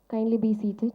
Kindly be seated.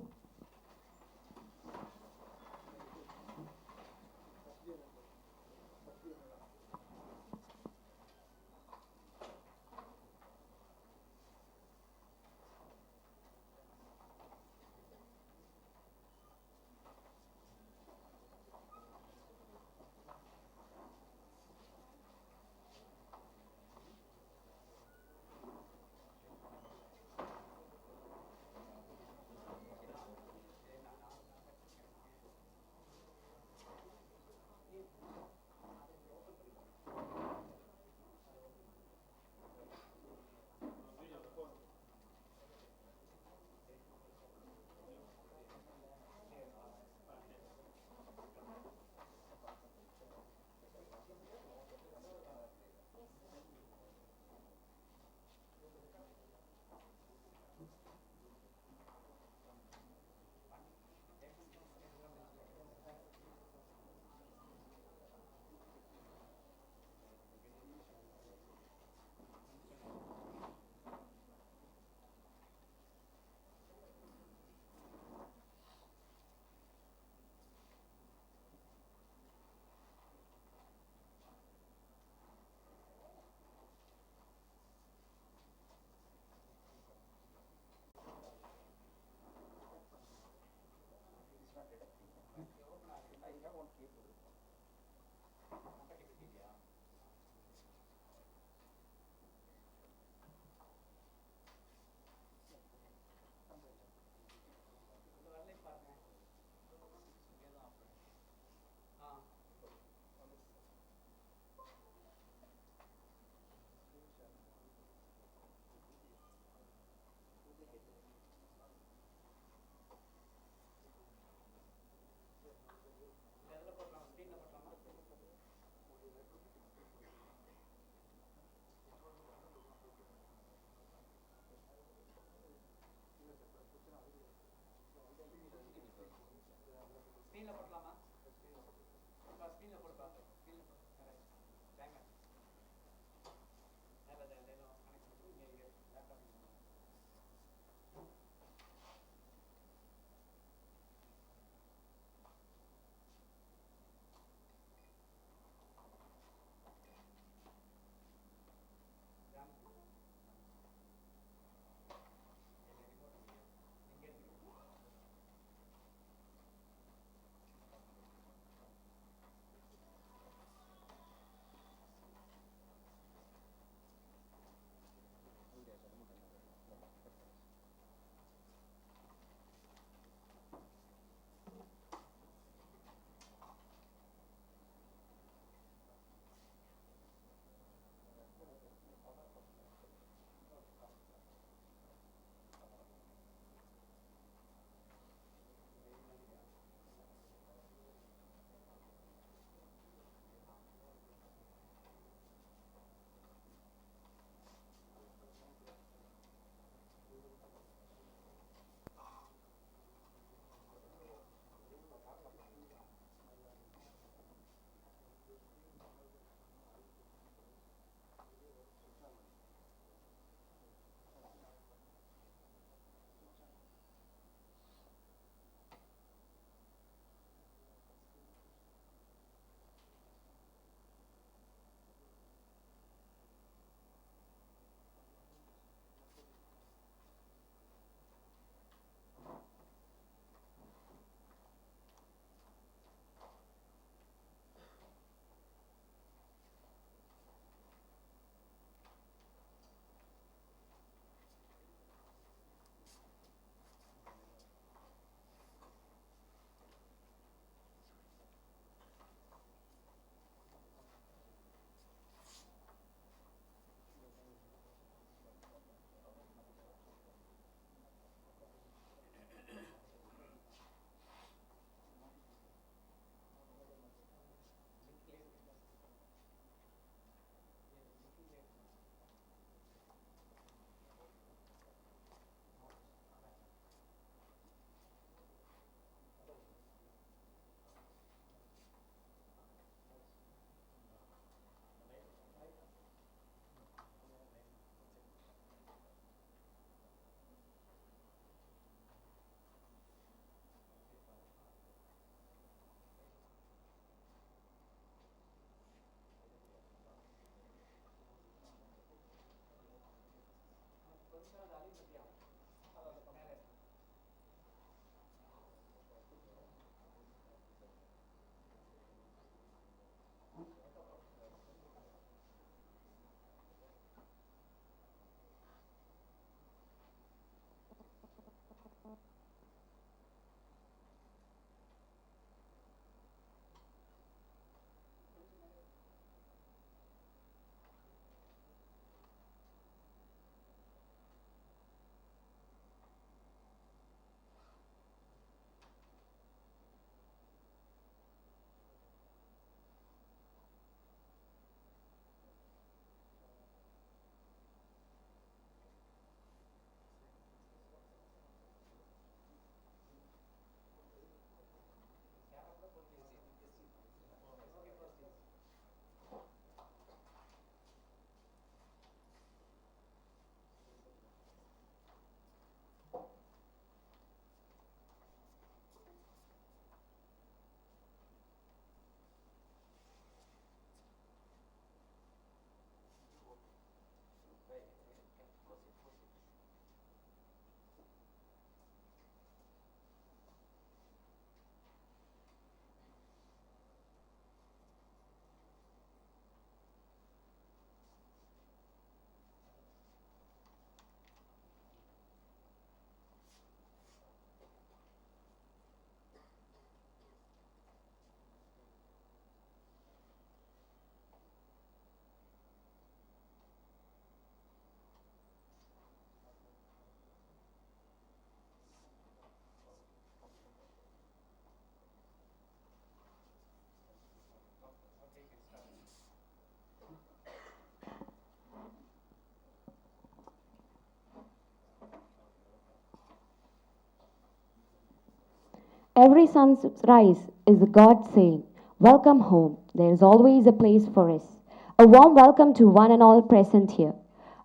Every sunrise is God saying, "Welcome home. There is always a place for us." A warm welcome to one and all present here.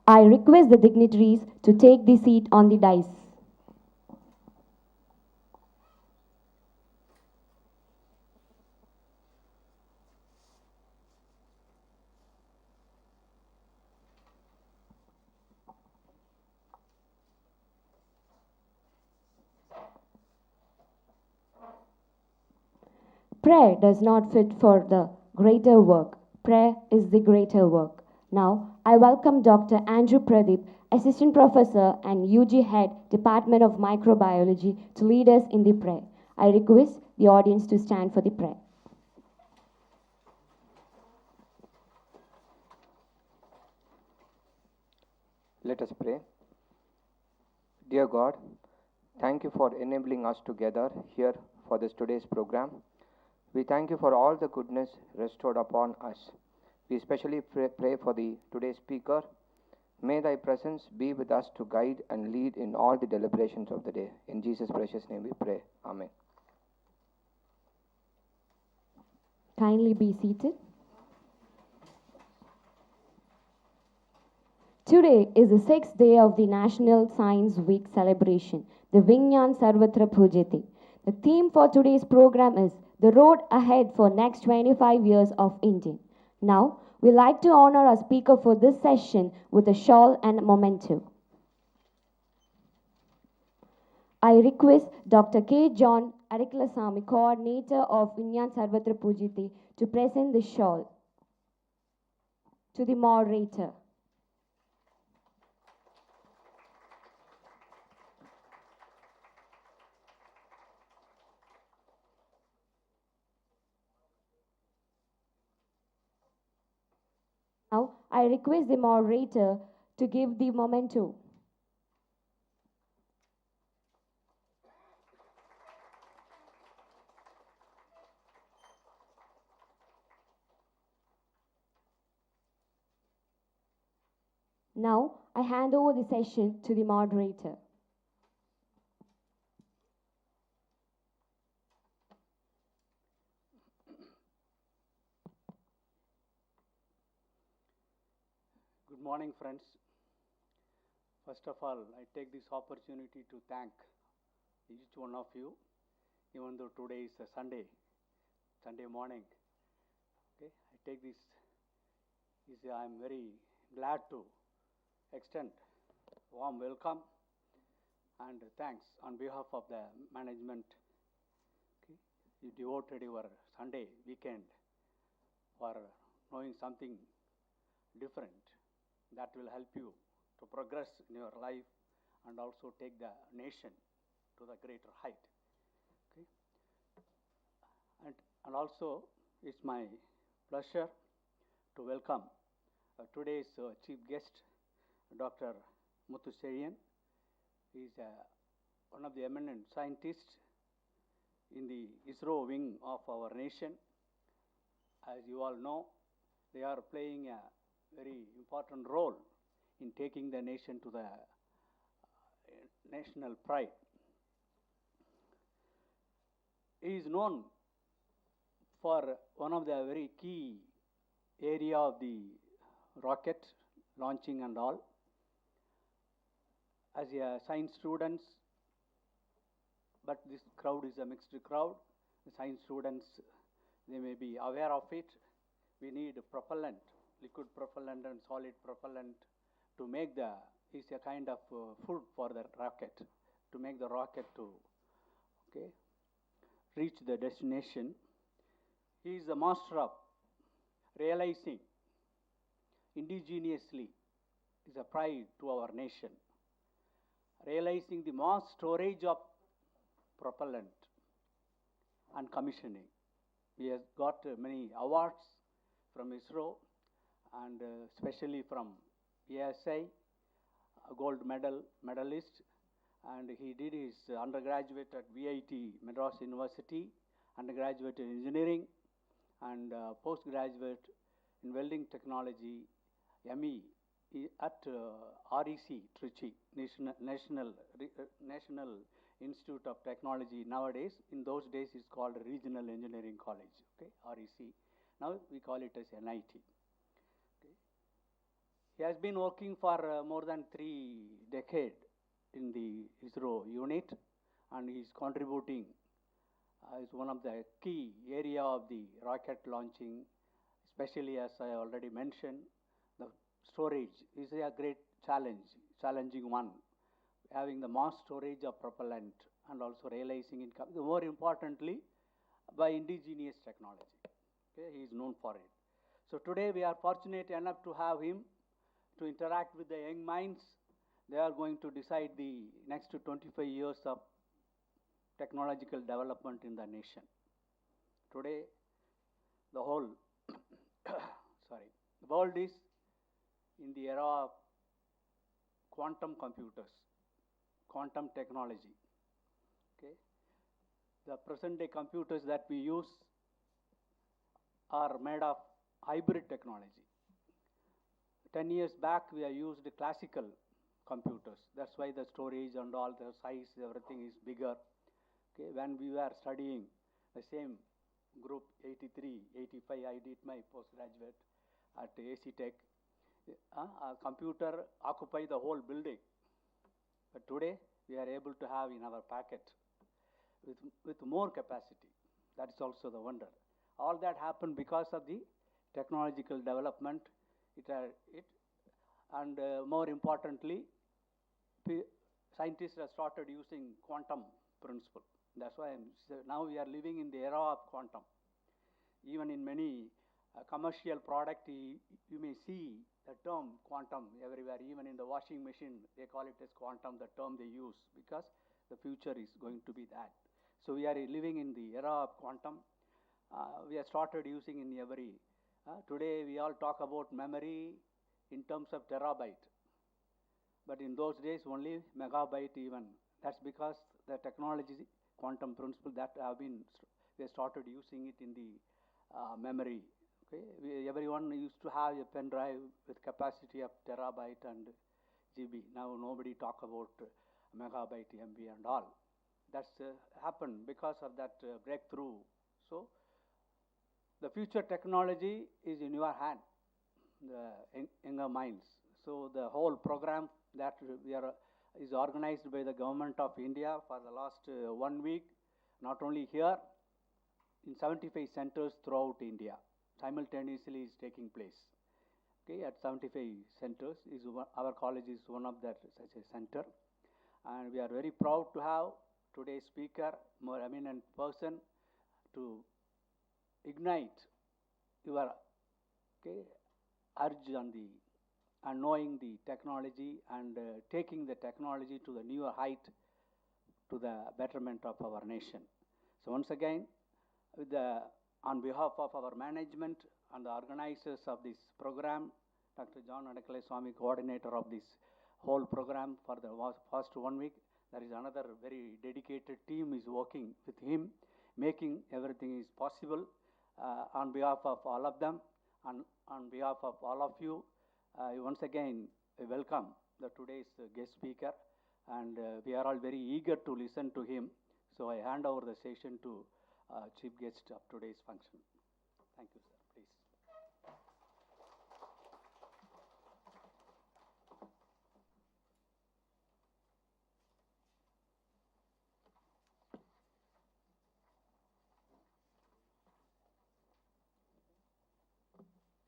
I request the dignitaries to take the seat on the dais. Prayer does not fit for the greater work. Prayer is the greater work. Now, I welcome Dr. Andrew Pradeep, Assistant Professor and UG Head, Department of Microbiology, to lead us in the prayer. I request the audience to stand for the prayer. Let us pray. Dear God, thank you for enabling us to gather here for this today's program. We thank you for all the goodness restored upon us. We especially pray for the today's speaker. May thy presence be with us to guide and lead in all the deliberations of the day. In Jesus' precious name we pray. Amen. Kindly be seated. Today is the 6th day of the National Science Week celebration, the Vigyan Sarvatra Pujate. The theme for today's program is the road ahead for next 25 years of India. Now, we like to honor our speaker for this session with a shawl and a memento. I request Dr. K. John Ariklasamy, coordinator of Vigyan Sarvatra Pujate, to present the shawl to the moderator. Now, I request the moderator to give the memento. Now, I hand over the session to the moderator. Good morning, friends. First of all, I take this opportunity to thank each one of you, even though today is a Sunday morning. Okay, I take this, I'm very glad to extend warm welcome and thanks on behalf of the management. Okay, you devoted your Sunday weekend for knowing something different that will help you to progress in your life and also take the nation to the greater height. Okay? And also, it's my pleasure to welcome today's chief guest, Dr. Muthuchezhian. He is one of the eminent scientists in the ISRO wing of our nation. As you all know, they are playing a very important role in taking the nation to the national pride. He is known for one of the very key area of the rocket launching and all. As a science students, but this crowd is a mixed crowd. The science students, they may be aware of it. We need propellant, liquid propellant and solid propellant to make is a kind of food for the rocket, to make the rocket to reach the destination. He is the master of realizing indigenously is a pride to our nation. Realizing the mass storage of propellant and commissioning. He has got many awards from ISRO and especially from ASI, a gold medalist, and he did his undergraduate at VIT Madras University, undergraduate in engineering, and postgraduate in welding technology, ME at REC Trichy, National Institute of Technology nowadays. In those days, it's called Regional Engineering College, okay, REC. Now we call it as NIT. Okay. He has been working for more than 3 decades in the ISRO unit, and he's contributing. Is one of the key area of the rocket launching, especially as I already mentioned, the storage is a great challenging one. Having the mass storage of propellant and also realizing it, more importantly, by indigenous technology. Okay, he is known for it. So today we are fortunate enough to have him to interact with the young minds. They are going to decide the next 25 years of technological development in the nation. Today, the whole the world is in the era of quantum computers, quantum technology. Okay, the present day computers that we use are made of hybrid technology. 10 years back, we have used classical computers. That's why the storage and all the size, everything is bigger. Okay, when we were studying the same group, 83, 85, I did my postgraduate at AC Tech. A computer occupied the whole building. But today, we are able to have in our packet with more capacity. That is also the wonder. All that happened because of the technological development. And more importantly, scientists have started using quantum principle. That's why now we are living in the era of quantum. Even in many commercial product, you may see the term quantum everywhere. Even in the washing machine, they call it as quantum, the term they use, because the future is going to be that. So we are living in the era of quantum. We have started using in every. Today we all talk about memory in terms of terabyte. But in those days, only megabyte even. That's because the technology, quantum principle that we started using it in the memory. Okay, everyone used to have a pen drive with capacity of terabyte and GB. Now nobody talk about megabyte, MB and all. That's happened because of that breakthrough. So the future technology is in your hand, the younger minds. So the whole program that is organized by the government of India for the last 1 week, not only here, in 75 centers throughout India, simultaneously is taking place. Okay, at 75 centers, our college is one of that such a center. And we are very proud to have today's speaker, more eminent person, to ignite your urge on the and knowing the technology and taking the technology to the newer height to the betterment of our nation. So once again, on behalf of our management and the organizers of this program, Dr. John Adakale Swami, coordinator of this whole program for the first 1 week, there is another very dedicated team is working with him, making everything is possible. On behalf of all of them and on behalf of all of you, once again welcome today's guest speaker, and we are all very eager to listen to him. So I hand over the session to chief guest of today's function. Thank you, sir. Please.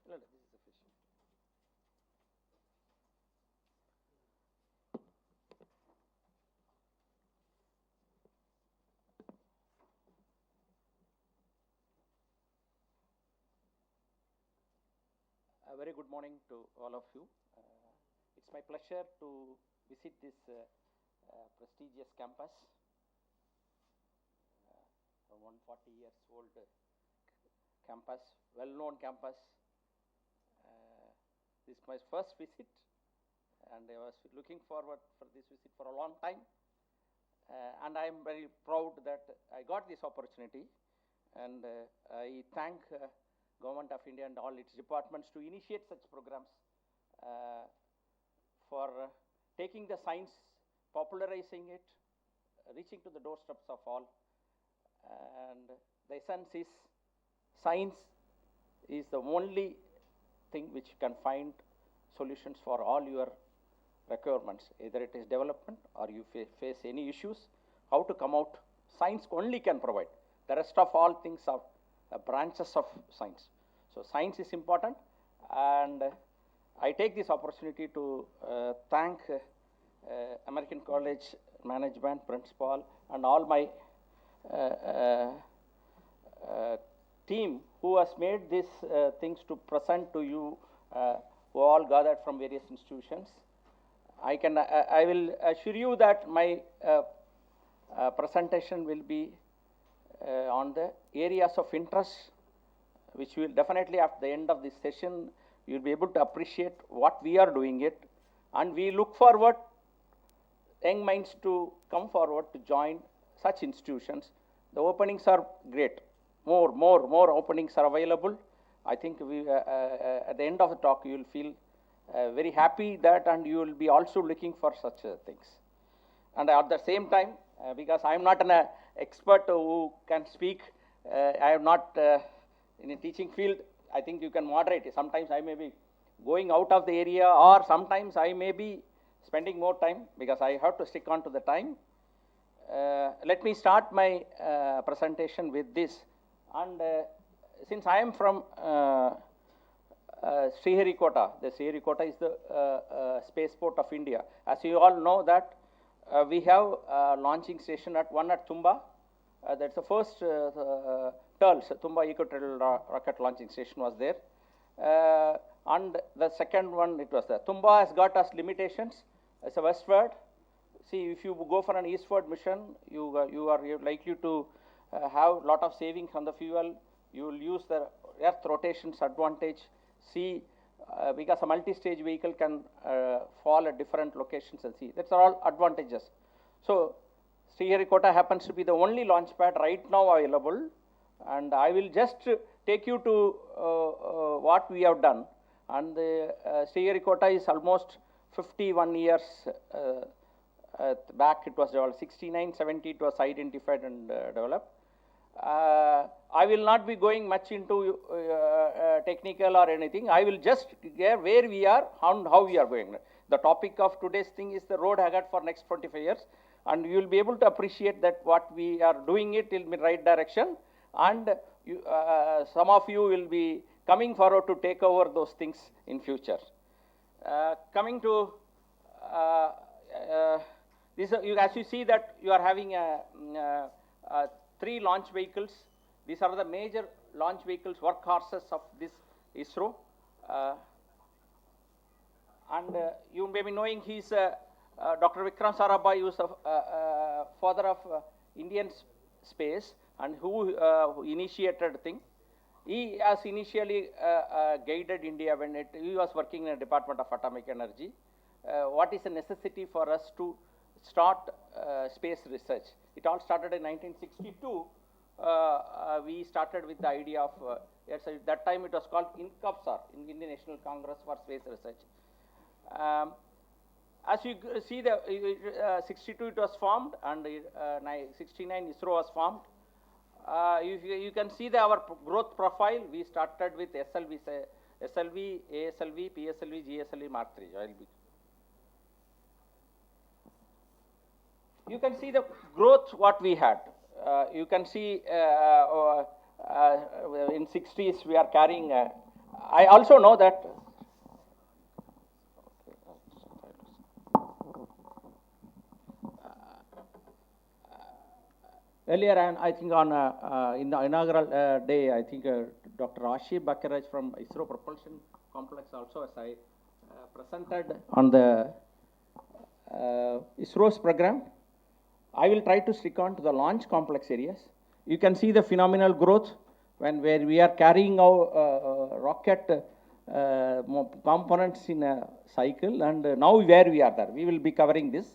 No, this is sufficient. A very good morning to all of you. It's my pleasure to visit this prestigious campus, a 140 years old campus, well-known campus. This is my first visit, and I was looking forward for this visit for a long time. And I am very proud that I got this opportunity, and I thank Government of India and all its departments to initiate such programs for taking the science, popularizing it, reaching to the doorsteps of all. And the essence is science is the only thing which can find solutions for all your requirements, either it is development or you face any issues, how to come out, science only can provide. The rest of all things are branches of science. So science is important, and I take this opportunity to thank American College management, principal, and all my team who has made these things to present to you, who all gathered from various institutions. I will assure you that my presentation will be on the areas of interest, which will definitely at the end of this session, you will be able to appreciate what we are doing it, and we look forward young minds to come forward to join such institutions. The openings are great. More openings are available. I think we, at the end of the talk, you will feel very happy that, and you will be also looking for such things. And at the same time, because I am not an expert who can speak, I am not in a teaching field, I think you can moderate it. Sometimes I may be going out of the area, or sometimes I may be spending more time, because I have to stick on to the time. Let me start my presentation with this. And since I am from Sriharikota, the Sriharikota is the spaceport of India. As you all know that we have a launching station one at Tumba. That's the first TERLS, Tumba Equatorial Rocket Launching Station was there. And the second one, it was there. Tumba has got us limitations. It's a westward. See, if you go for an eastward mission, you are likely to have a lot of savings on the fuel. You will use the earth rotations advantage. See, because a multi-stage vehicle can fall at different locations and see. That's all advantages. So, Sriharikota happens to be the only launch pad right now available, and I will just take you to what we have done. And Sriharikota is almost 51 years back. It was developed. 69, 70 it was identified and developed. I will not be going much into technical or anything. I will just get where we are and how we are going. The topic of today's thing is the road ahead for next 25 years. And you will be able to appreciate that what we are doing it in the right direction. And you, some of you will be coming forward to take over those things in future. Coming to this, as you see that you are having 3 launch vehicles. These are the major launch vehicles, workhorses of this ISRO. And you may be knowing he's Dr. Vikram Sarabhai, who is a father of Indian space and who initiated the thing. He has initially guided India when he was working in the Department of Atomic Energy. What is the necessity for us to start space research? It all started in 1962. We started with the idea of, yes, at that time it was called INCOPSAR, Indian National Congress for Space Research. As you see, the 62 it was formed, and 69 ISRO was formed. You can see our growth profile. We started with SLV, ASLV, PSLV, GSLV, Mark III. You can see the growth what we had. You can see in 60s we are carrying. I also know that. Earlier, I think on in the inaugural day, I think Dr. Ashif Bakiraj from ISRO Propulsion Complex also, as I presented on the ISRO's program. I will try to stick on to the launch complex areas. You can see the phenomenal growth where we are carrying our rocket components in a cycle, and now where we are there. We will be covering this.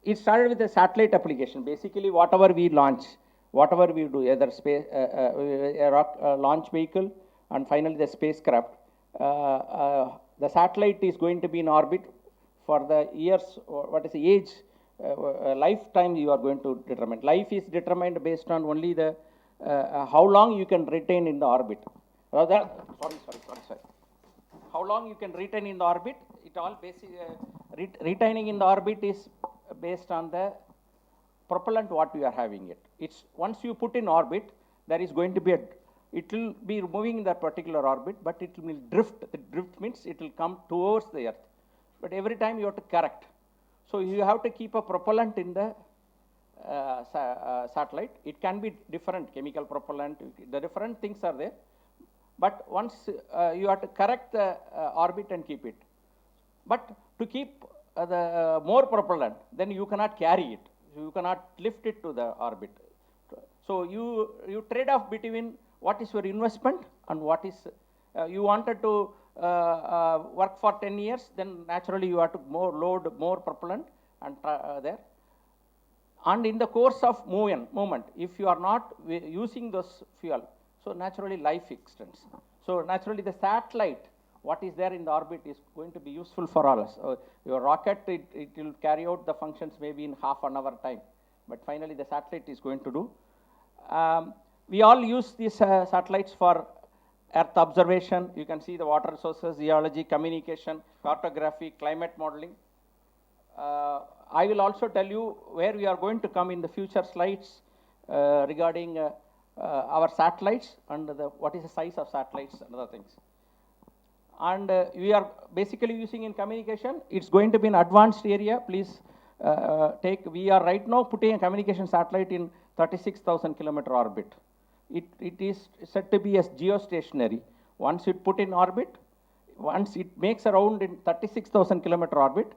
It started with a satellite application. Basically, whatever we launch, whatever we do, either space, launch vehicle, and finally the spacecraft, the satellite is going to be in orbit for the years, or what is the age lifetime you are going to determine. Life is determined based on only the how long you can retain in the orbit. Rather, sorry. How long you can retain in the orbit? It all retaining in the orbit is based on the propellant what you are having it. It's once you put in orbit, there is going to be it will be moving in that particular orbit, but it will drift. The drift means it will come towards the Earth. But every time you have to correct. So you have to keep a propellant in the satellite. It can be different chemical propellant. The different things are there. But once you have to correct the orbit and keep it. But to keep the more propellant, then you cannot carry it. You cannot lift it to the orbit. So you trade off between what is your investment and what is you wanted to work for 10 years, then naturally you have to load more propellant and there. And in the course of movement, if you are not using those fuel, so naturally life extends. So naturally the satellite, what is there in the orbit is going to be useful for all us. Your rocket, it will carry out the functions maybe in half an hour time. But finally the satellite is going to do. We all use these satellites for Earth observation. You can see the water resources, geology, communication, cartography, climate modeling. I will also tell you where we are going to come in the future slides regarding our satellites and what is the size of satellites and other things. And we are basically using in communication. It's going to be an advanced area. Please we are right now putting a communication satellite in 36,000 kilometer orbit. It is said to be as geostationary. Once it put in orbit, once it makes around in 36,000 kilometer orbit,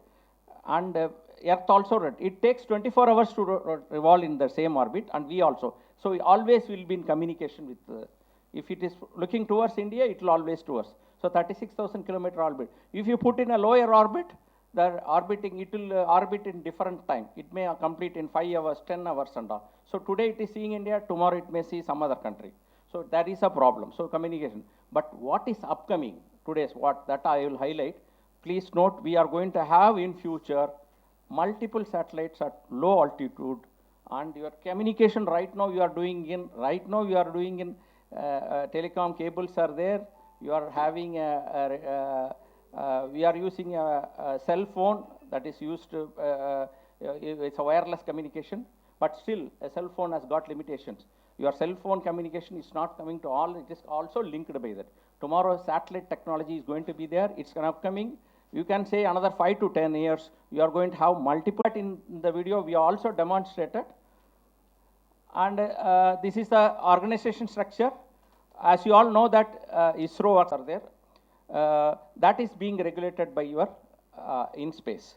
and Earth also, it takes 24 hours to revolve in the same orbit, and we also. So we always will be in communication with, if it is looking towards India, it will always towards. So 36,000 kilometer orbit. If you put in a lower orbit, the orbiting, it will orbit in different time. It may complete in 5 hours, 10 hours and all. So today it is seeing India, tomorrow it may see some other country. So that is a problem. So communication. But what is upcoming today's what that I will highlight. Please note we are going to have in future multiple satellites at low altitude, and your communication right now you are doing in telecom cables are there. You are having we are using a cell phone that is used to, it's a wireless communication, but still a cell phone has got limitations. Your cell phone communication is not coming to all, it is also linked by that. Tomorrow satellite technology is going to be there, it's upcoming. You can say another 5 to 10 years, you are going to have multiple. In the video, we also demonstrated. And this is the organization structure. As you all know that ISRO works are there. That is being regulated by your in space.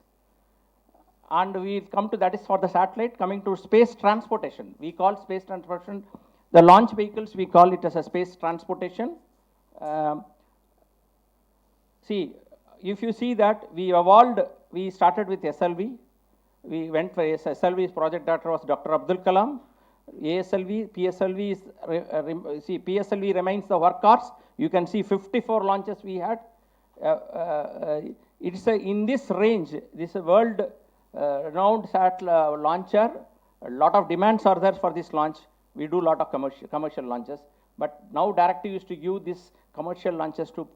And we come to that is for the satellite. Coming to space transportation, we call space transportation, the launch vehicles, we call it as a space transportation. See, if you see that we evolved, we started with SLV. We went for SLV's project director was Dr. Abdul Kalam. ASLV, PSLV is, PSLV remains the workhorse. You can see 54 launches we had. It's in this range, this world renowned satellite launcher. A lot of demands are there for this launch. We do a lot of commercial launches. But now directive is to give this commercial launches to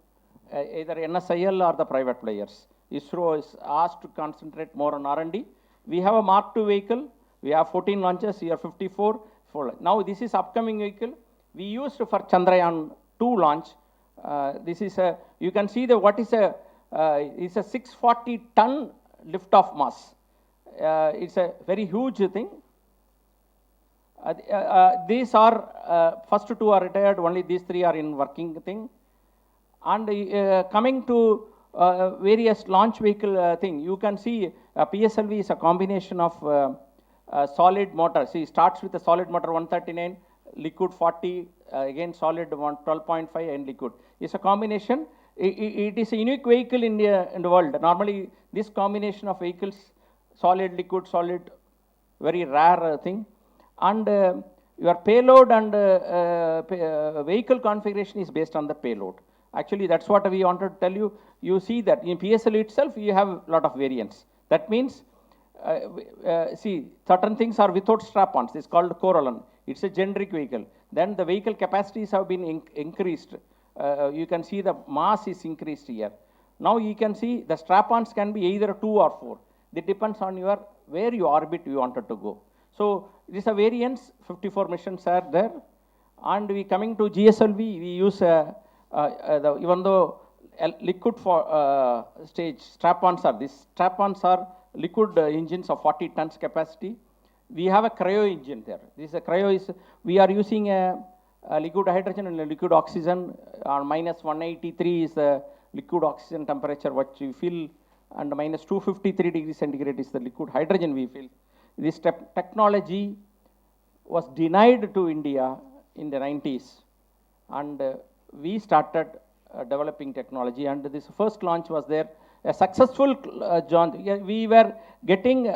either NSIL or the private players. ISRO is asked to concentrate more on R&D. We have a Mark II vehicle. We have 14 launches, here 54. Now this is upcoming vehicle. We used for Chandrayaan 2 launch. This is a, you can see the what is a, it's a 640 ton lift off mass. It's a very huge thing. These are, first 2 are retired, only these 3 are in working thing. And coming to various launch vehicle thing, you can see PSLV is a combination of solid motor. See, it starts with a solid motor 139, liquid 40, again solid 12.5 and liquid. It's a combination. It is a unique vehicle in the world. Normally, this combination of vehicles, solid, liquid, solid, very rare thing. And your payload and vehicle configuration is based on the payload. Actually, that's what we wanted to tell you. You see that in PSLV itself, you have a lot of variants. That means See, certain things are without strap-ons. It's called Corolon. It's a generic vehicle. Then the vehicle capacities have been increased. You can see the mass is increased here. Now you can see the strap-ons can be either 2 or 4. It depends on your where you orbit you wanted to go. So this is a variance. 54 missions are there. And we coming to GSLV, we use even though liquid for stage strap-ons are this. Strap-ons are liquid engines of 40 tons capacity. We have a cryo engine there. This is a cryo is, we are using a liquid hydrogen and a liquid oxygen. Minus 183 is the liquid oxygen temperature what you feel, and minus 253 degrees centigrade is the liquid hydrogen we feel. This technology was denied to India in the 90s, and we started developing technology, and this first launch was there. A successful we were getting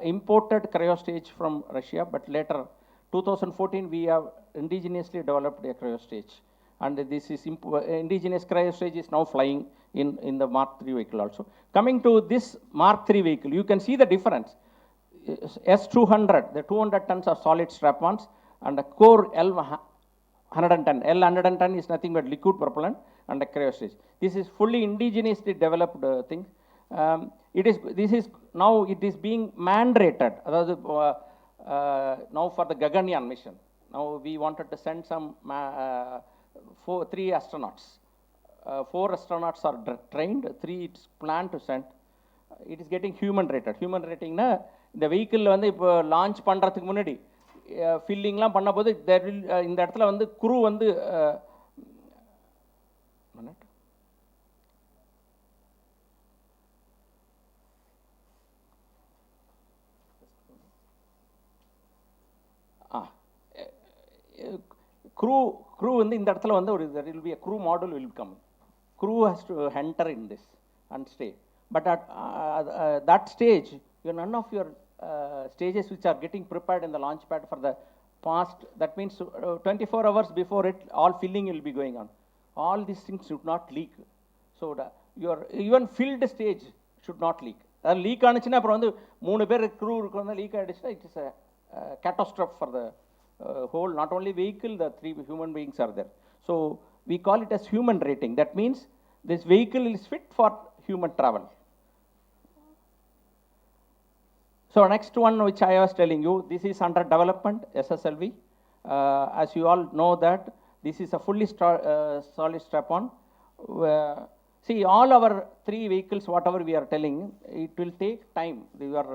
imported cryo stage from Russia, but later 2014 we have indigenously developed a cryo stage, and this is indigenous cryo stage is now flying in the Mark III vehicle also. Coming to this Mark III vehicle, you can see the difference. S200, the 200 tons are solid strap-ons, and the core L110. L110 is nothing but liquid propellant and a cryo stage. This is fully indigenously developed thing. This is now it is being mandated. Now for the Gaganyaan mission. Now we wanted to send some 3 astronauts. 4 astronauts are trained. 3 it's planned to send. It is getting human rated. Human rating na the vehicle வந்து இப்போ launch பண்ணுறதுக்கு முன்னாடி ஃபில்லிங்லாம் பண்ண போது இந்த இடத்துல வந்து crew வந்து crew வந்து இந்த இடத்துல வந்து ஒரு there will be a crew model will come. Crew has to enter in this and stay. But at that stage, none of your stages which are getting prepared in the launch pad for the past, that means 24 hours before it, all filling will be going on. All these things should not leak. So your even filled stage should not leak. Leak ஆனிச்சுன்னா அப்புறம் வந்து 3 பேர் crew இருக்கு வந்து leak ஆயிடுச்சுன்னா it is a catastrophe for the whole, not only vehicle, the 3 human beings are there. So we call it as human rating. That means this vehicle is fit for human travel. So next one which I was telling you, this is under development, SSLV. As you all know that this is a fully solid strap-on. See, all our 3 vehicles, whatever we are telling, it will take time. Your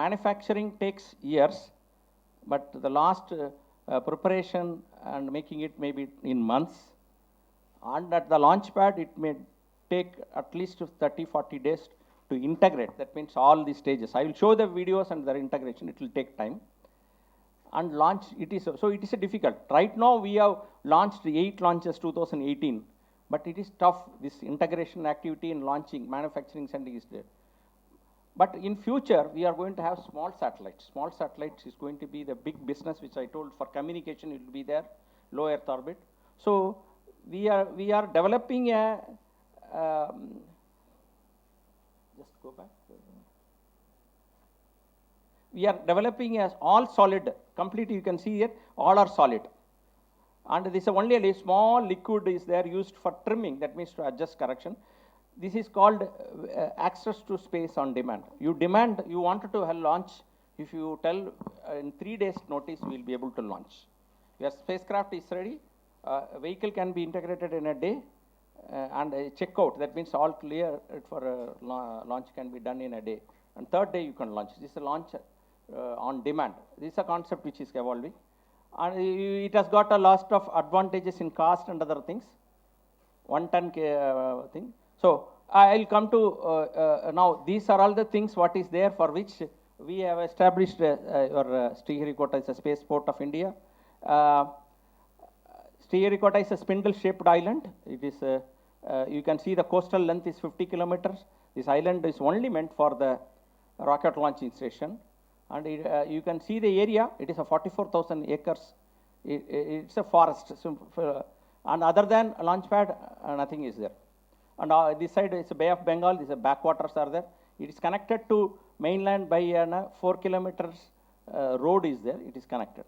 manufacturing takes years, but the last preparation and making it maybe in months. And at the launch pad, it may take at least 30-40 days to integrate. That means all these stages. I will show the videos and their integration. It will take time. And launch, it is a difficult. Right now, we have launched 8 launches 2018, but it is tough. This integration activity in launching, manufacturing, sending is there. But in future, we are going to have small satellites. Small satellites is going to be the big business, which I told for communication, it will be there, low Earth orbit. So we are developing a, just go back. We are developing as all solid, complete, you can see here, all are solid. And this is only a small liquid is there used for trimming, that means to adjust correction. This is called access to space on demand. You demand, you wanted to launch, if you tell in 3 days notice, we will be able to launch. Your spacecraft is ready, a vehicle can be integrated in a day, and a checkout, that means all clear for launch can be done in a day. And 3rd day you can launch. This is a launch on demand. This is a concept which is evolving. And it has got a lot of advantages in cost and other things. 110 thing. So I'll come to now. These are all the things what is there for which we have established your Sriharikota is a spaceport of India. Sriharikota is a spindle-shaped island. It is you can see the coastal length is 50 kilometers. This island is only meant for the rocket launching station, and you can see the area. It is a 44,000 acres. It's a forest, and other than a launch pad, nothing is there. And this side is a Bay of Bengal. These backwaters are there. It is connected to mainland by a 4 kilometers road is there, it is connected.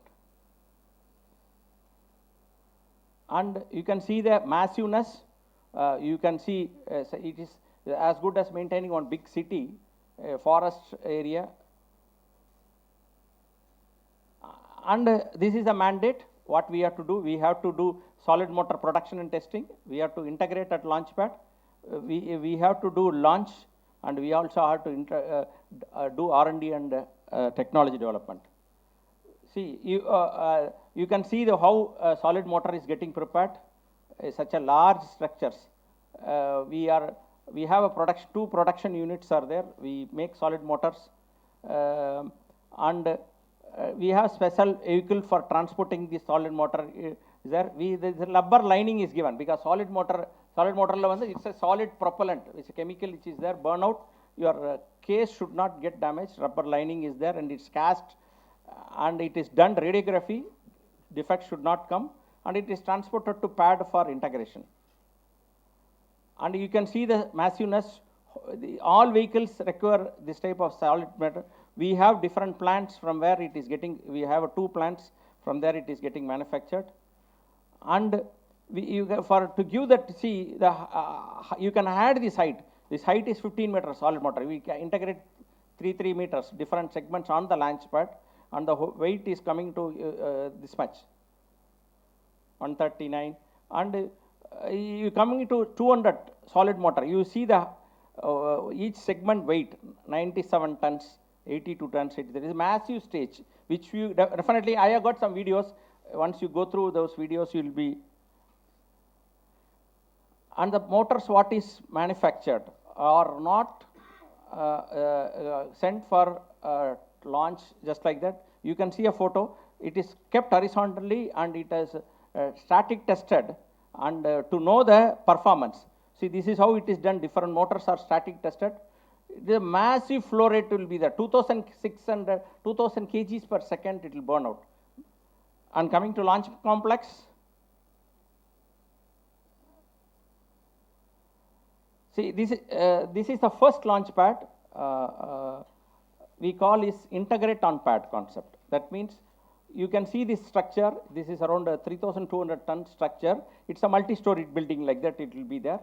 And you can see the massiveness, you can see it is as good as maintaining one big city, forest area. And this is a mandate, what we have to do. We have to do solid motor production and testing. We have to integrate at launch pad. We have to do launch, and we also have to do R&D and technology development. See, you can see how solid motor is getting prepared. Such a large structures. We have a two production units are there. We make solid motors, and we have special vehicle for transporting the solid motor. There, the rubber lining is given because solid motor it's a solid propellant. It's a chemical which is there. Burn out. Your case should not get damaged. Rubber lining is there, and it's cast, and it is done radiography. Defect should not come, and it is transported to pad for integration. And you can see the massiveness. All vehicles require this type of solid matter. We have different plants from where it is getting. We have 2 plants from there it is getting manufactured. And to give that, see the you can add this height. This height is 15 meters solid motor. We can integrate 3 meters different segments on the launch pad, and the weight is coming to this much, 139. And you coming to 200 solid motor. You see the each segment weight 97 tons, 82 tons. There is a massive stage, which you definitely. I have got some videos. Once you go through those videos, you will be. And the motors, what is manufactured, are not sent for launch just like that. You can see a photo. It is kept horizontally, and it is static tested, and to know the performance. See, this is how it is done. Different motors are static tested. The massive flow rate will be there. 2,600, 2,000 kgs per second it will burn out. And coming to launch complex, see, this is the first launch pad. We call is integrate on pad concept. That means you can see this structure. This is around a 3,200 ton structure. It's a multi-storied building like that. It will be there.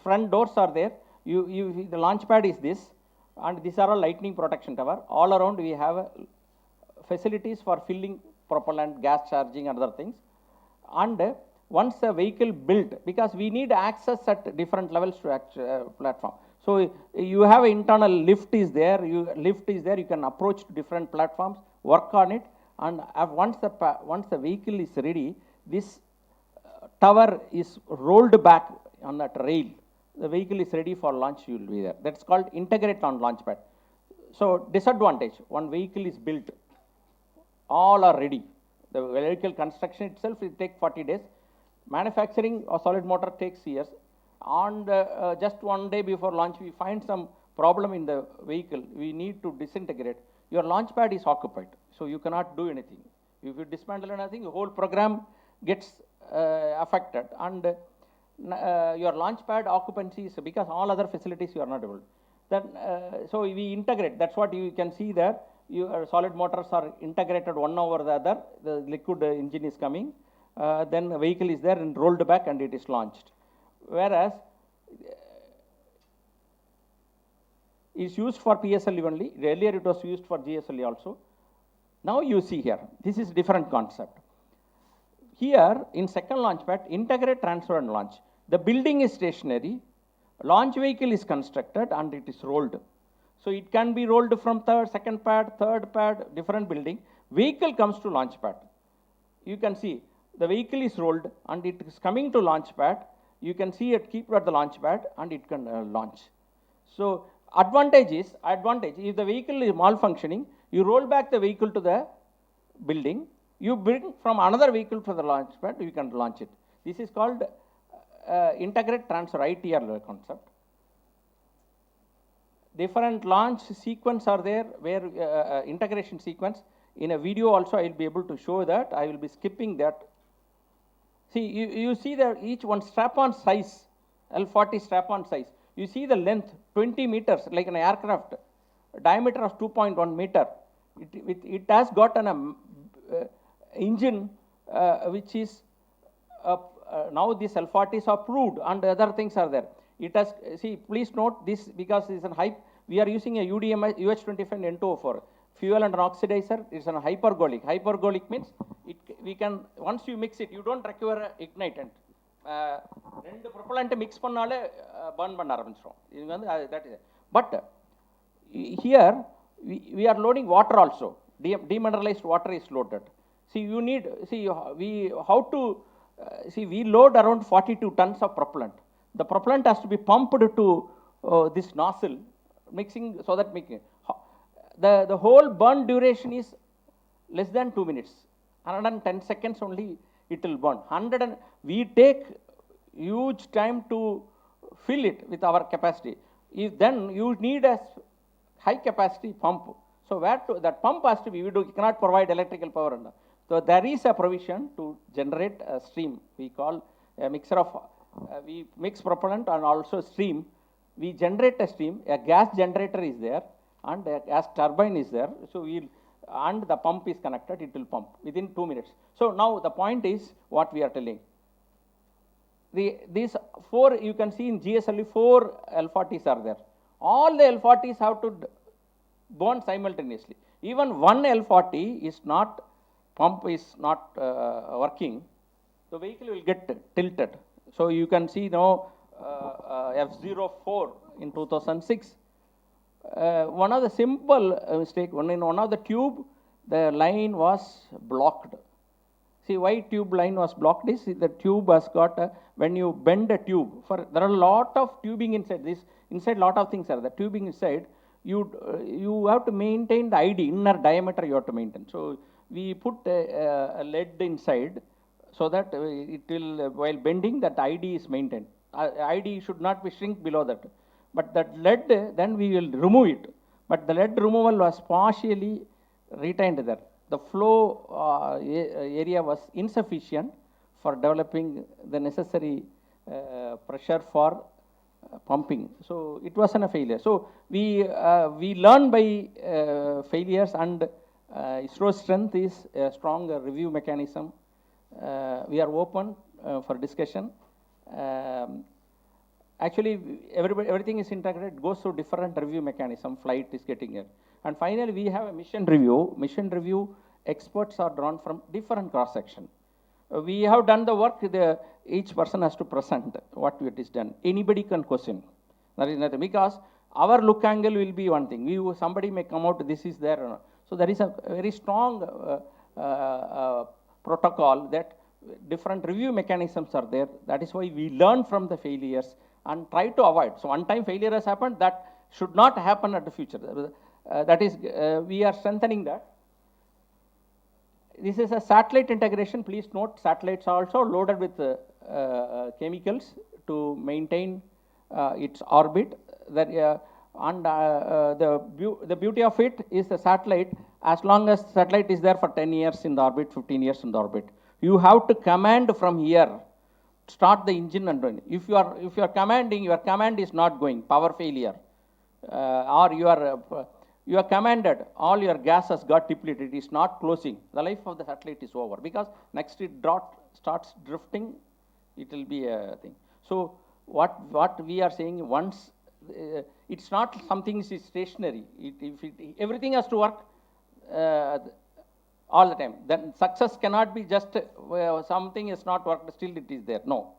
Front doors are there. The launch pad is this, and these are all lightning protection tower. All around we have facilities for filling propellant, gas charging, and other things. And once the vehicle built, because we need access at different levels to platform. So you have internal lift is there. You can approach to different platforms, work on it, and once the vehicle is ready, this tower is rolled back on that rail. The vehicle is ready for launch. You will be there. That's called integrate on launch pad. So disadvantage: one vehicle is built, all are ready. The vehicle construction itself will take 40 days. Manufacturing a solid motor takes years. And just one day before launch, we find some problem in the vehicle. We need to disintegrate. Your launch pad is occupied, so you cannot do anything. If you dismantle anything, the whole program gets affected. And your launch pad occupancy is because all other facilities you are not able. Then, so we integrate. That's what you can see there. Your solid motors are integrated one over the other. The liquid engine is coming. Then the vehicle is there and rolled back, and it is launched. Whereas is used for PSLE only. Earlier it was used for GSLE also. Now you see here, this is different concept. Here in second launch pad, integrate, transfer and launch. The building is stationary, launch vehicle is constructed, and it is rolled. So it can be rolled from second pad, third pad, different building. Vehicle comes to launch pad. You can see the vehicle is rolled and it is coming to launch pad. You can see it keep at the launch pad and it can launch. So advantage if the vehicle is malfunctioning, you roll back the vehicle to the building, you bring from another vehicle to the launch pad, you can launch it. This is called integrate transfer, ITR concept. Different launch sequence are there, where integration sequence. In a video also I will be able to show that. I will be skipping that. See, you see that each one strap-on size, L40 strap-on size. You see the length, 20 meters, like an aircraft. diameter of 2.1 meter. It has got an engine which is now these L40s are approved and other things are there. It has, see, please note this because it's a hype. We are using a UDMI UH25 N204 fuel and an oxidizer. It's a hypergolic. Hypergolic means we can, once you mix it, you don't require ignitant. ரெண்டு propellant mix பண்ணாலே burn பண்ண ஆரம்பிச்சிரும். இது வந்து that is. But here we are loading water also. Demineralized water is loaded. See, you need, see, how to, see, we load around 42 tons of propellant. The propellant has to be pumped to this nozzle, mixing, so that making, the whole burn duration is less than 2 minutes. 110 seconds only it will burn. We take huge time to fill it with our capacity. Then you need a high capacity pump. So where to, that pump has to be, you cannot provide electrical power. So there is a provision to generate a stream. We call a mixer of, we mix propellant and also stream. We generate a stream, a gas generator is there and a gas turbine is there. So and the pump is connected, it will pump within 2 minutes. So now the point is what we are telling. These four, you can see in GSLV, 4 L40s are there. All the L40s have to burn simultaneously. Even one L40 is not, pump is not working, the vehicle will get tilted. So you can see now F04 in 2006. One of the simple mistake, in one of the tube, the line was blocked. See why tube line was blocked is the tube has got, when you bend a tube, there are a lot of tubing inside this, inside lot of things are the tubing inside, you have to maintain the ID, inner diameter you have to maintain. So we put a lead inside so that it will, while bending, that ID is maintained. ID should not be shrink below that. But that lead, then we will remove it. But the lead removal was partially retained there. The flow area was insufficient for developing the necessary pressure for pumping. So it wasn't a failure. So we learn by failures, and ISRO's strength is a strong review mechanism. We are open for discussion. Actually, everything is integrated, it goes through different review mechanism, flight is getting it. And finally, we have a mission review. Mission review, experts are drawn from different cross-section. We have done the work, each person has to present what it is done. Anybody can question. There is nothing, because our look angle will be one thing. Somebody may come out, this is there. So there is a very strong protocol that different review mechanisms are there. That is why we learn from the failures and try to avoid. So one time failure has happened, that should not happen at the future. That is, we are strengthening that. This is a satellite integration. Please note, satellites are also loaded with chemicals to maintain its orbit. That, the beauty of it is the satellite, as long as satellite is there for 10 years in the orbit, 15 years in the orbit, you have to command from here, start the engine and run. If you are commanding, your command is not going, power failure, or you are commanded, all your gas has got depleted, it is not closing, the life of the satellite is over, because next it starts drifting, it will be a thing. So what we are saying, once it's not something is stationary, everything has to work all the time. Then success cannot be just something is not worked, still it is there. No.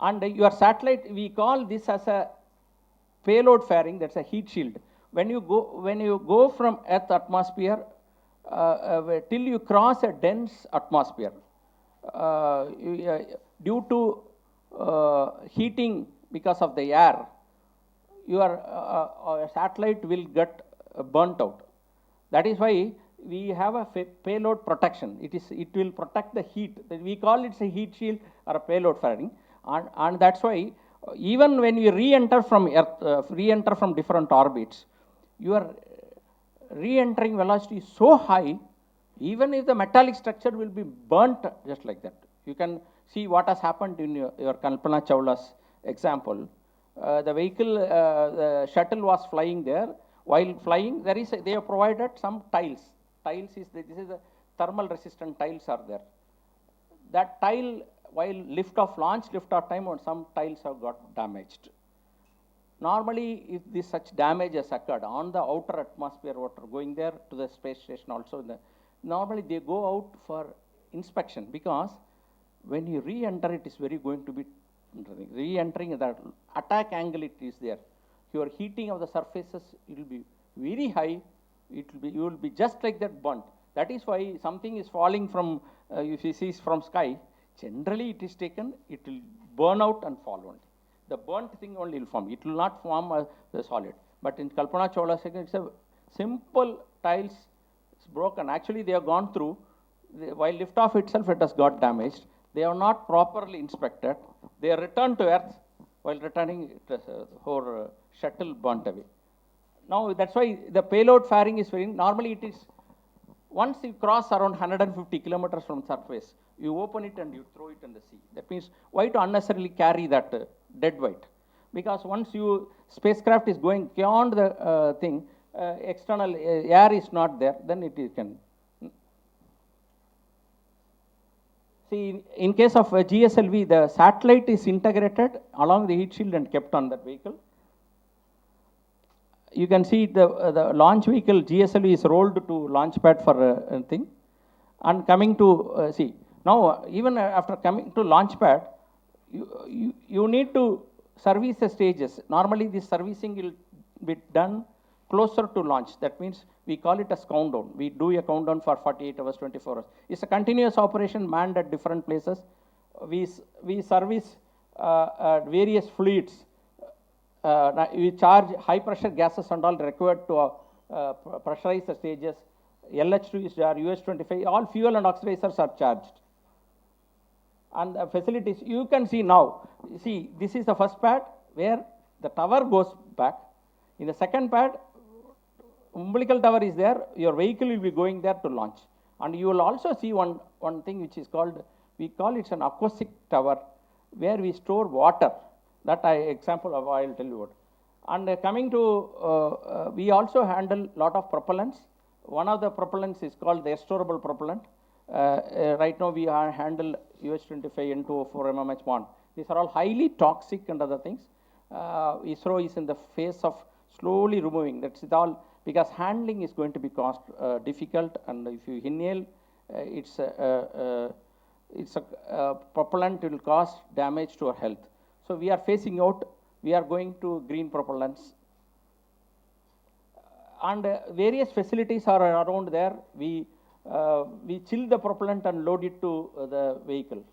And your satellite, we call this as a payload fairing, that's a heat shield. When you go from Earth atmosphere till you cross a dense atmosphere, due to heating because of the air, your satellite will get burnt out. That is why we have a payload protection. It will protect the heat. We call it a heat shield or a payload fairing, and that's why even when you re-enter from Earth, re-enter from different orbits, your re-entering velocity is so high, even if the metallic structure will be burnt just like that. You can see what has happened in your Kalpana Chawla's example. The vehicle, the shuttle was flying there. While flying, they have provided some tiles. Tiles is this is the thermal resistant tiles are there. That tile, while launch lift off time, some tiles have got damaged. Normally, if such damage has occurred on the outer atmosphere water going there to the space station also, normally they go out for inspection, because when you re-enter, it is very going to be re-entering, the attack angle it is there. Your heating of the surfaces, it will be very high. You will be just like that burnt. That is why something is falling from, if you see from sky, generally it is taken, it will burn out and fall only. The burnt thing only will form. It will not form the solid. But in Kalpana Chawla second, it's a simple tiles. It's broken. Actually, they have gone through. While liftoff itself, it has got damaged. They are not properly inspected. They are returned to Earth. While returning, whole shuttle burnt away. Now, that's why the payload faring is very, normally it is, once you cross around 150 kilometers from surface, you open it and you throw it in the sea. That means, why to unnecessarily carry that dead weight? Because once spacecraft is going beyond the thing, external air is not there, then it can. See, in case of GSLV, the satellite is integrated along the heat shield and kept on that vehicle. You can see the launch vehicle GSLV is rolled to launch pad for a thing. And coming to, see, now even after coming to launch pad, you need to service the stages. Normally this servicing will be done closer to launch. That means we call it as countdown. We do a countdown for 48 hours, 24 hours. It's a continuous operation manned at different places. We service various fluids. We charge high pressure gases and all required to pressurize the stages. LH2 is there, US25, all fuel and oxidizers are charged. And the facilities, you can see now, see, this is the first pad where the tower goes back. In the second pad, umbilical tower is there, your vehicle will be going there to launch. And you will also see one thing which is called, we call it an acoustic tower, where we store water. That example of I will tell you what. And coming to, we also handle lot of propellants. One of the propellants is called the storable propellant. Right now we handle US25 N2O4 MMH1. These are all highly toxic and other things. ISRO is in the phase of slowly removing. That's it all, because handling is going to be difficult, and if you inhale, it's a propellant will cause damage to our health. So we are phasing out. We are going to green propellants. And various facilities are around there. We chill the propellant and load it to the vehicle.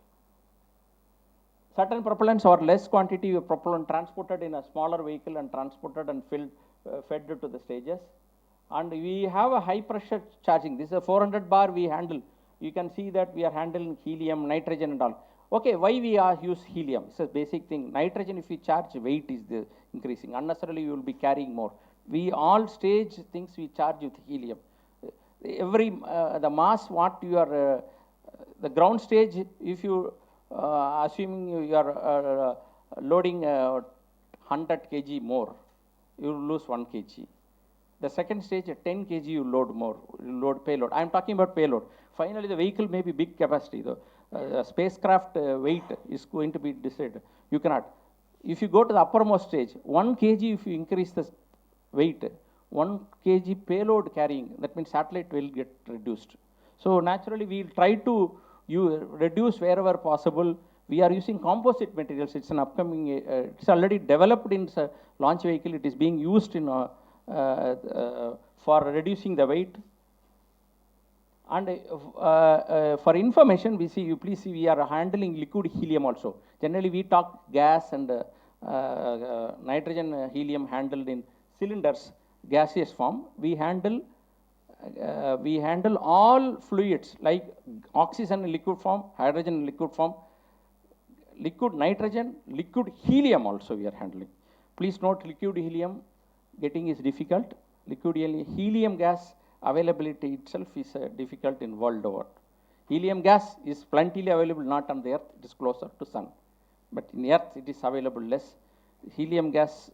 Certain propellants are less quantity of propellant transported in a smaller vehicle and transported and fed to the stages. And we have a high pressure charging. This is a 400 bar we handle. You can see that we are handling helium, nitrogen and all. Okay, why we use helium? It's a basic thing. Nitrogen, if we charge, weight is increasing. Unnecessarily, you will be carrying more. We all stage things we charge with helium. Every, the mass what you are, the ground stage, if you, assuming you are loading 100 kg more, you will lose 1 kg. The second stage, 10 kg you load more, you load payload. I am talking about payload. Finally, the vehicle may be big capacity though. Spacecraft weight is going to be decided. You cannot. If you go to the uppermost stage, 1 kg if you increase the weight, 1 kg payload carrying, that means satellite will get reduced. So naturally we will try to reduce wherever possible. We are using composite materials. It's an upcoming, it's already developed in launch vehicle. It is being used in for reducing the weight. And for information, we see, you please see, we are handling liquid helium also. Generally, we talk gas and nitrogen helium handled in cylinders, gaseous form. We handle all fluids like oxygen in liquid form, hydrogen in liquid form, liquid nitrogen, liquid helium also we are handling. Please note, liquid helium getting is difficult. Liquid helium gas availability itself is difficult in world over. Helium gas is plentifully available, not on the earth, it is closer to sun. But in earth it is available less. helium gas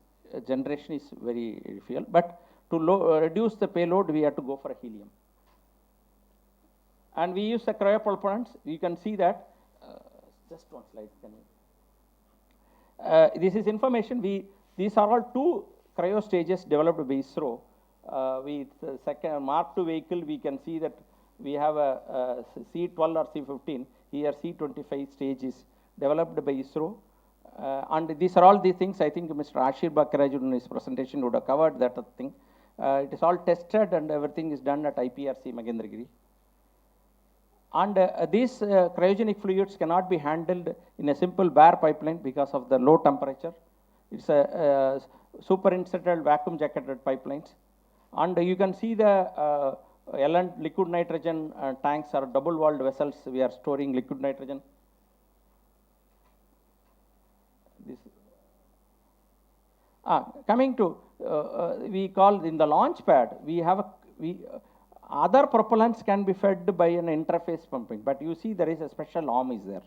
generation is very fuel, but to reduce the payload, we have to go for a helium. And we use the cryopropellants. You can see that, just one slide, can you? This is information. These are all two cryo stages developed by ISRO. With the second Mark II vehicle, we can see that we have a C12 or C15. Here C25 stage is developed by ISRO. And these are all the things. I think Mr. Ashir Bakkaraj in his presentation would have covered that thing. It is all tested and everything is done at IPRC Magendragiri. And these cryogenic fluids cannot be handled in a simple bare pipeline because of the low temperature. It's a superinstalled vacuum jacketed pipelines. And you can see the liquid nitrogen tanks are double walled vessels. We are storing liquid nitrogen. This. Coming to, we call in the launch pad, we have other propellants can be fed by an interface pumping, but you see there is a special arm is there.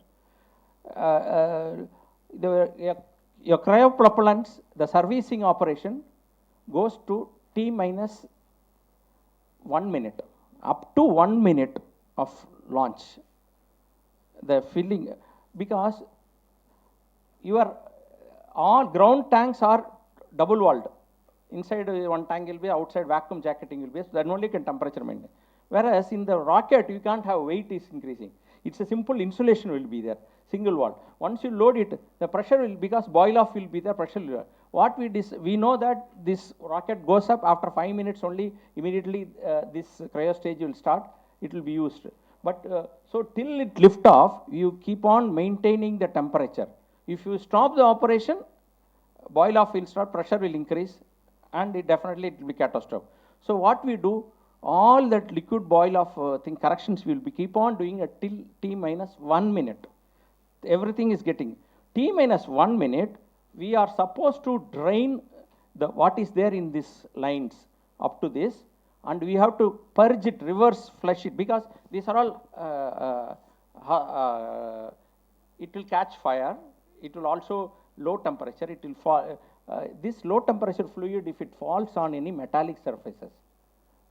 Your cryopropellants, the servicing operation goes to T minus 1 minute, up to 1 minute of launch. The filling, because your all ground tanks are double walled. Inside one tank will be, outside vacuum jacketing will be, so then only can temperature maintain. Whereas in the rocket, you can't have weight is increasing. It's a simple insulation will be there, single wall. Once you load it, the pressure will, because boil off will be there, pressure will be there. What we know that this rocket goes up after 5 minutes only, immediately this cryo stage will start, it will be used. But so till it lift off, you keep on maintaining the temperature. If you stop the operation, boil off will start, pressure will increase, and it definitely it will be catastrophic. So what we do, all that liquid boil off corrections will be keep on doing it till T minus 1 minute. Everything is getting T minus 1 minute. We are supposed to drain the what is there in these lines up to this, and we have to purge it, reverse flush it, because these are all it will catch fire. It will also low temperature. It will fall. This low temperature fluid, if it falls on any metallic surfaces,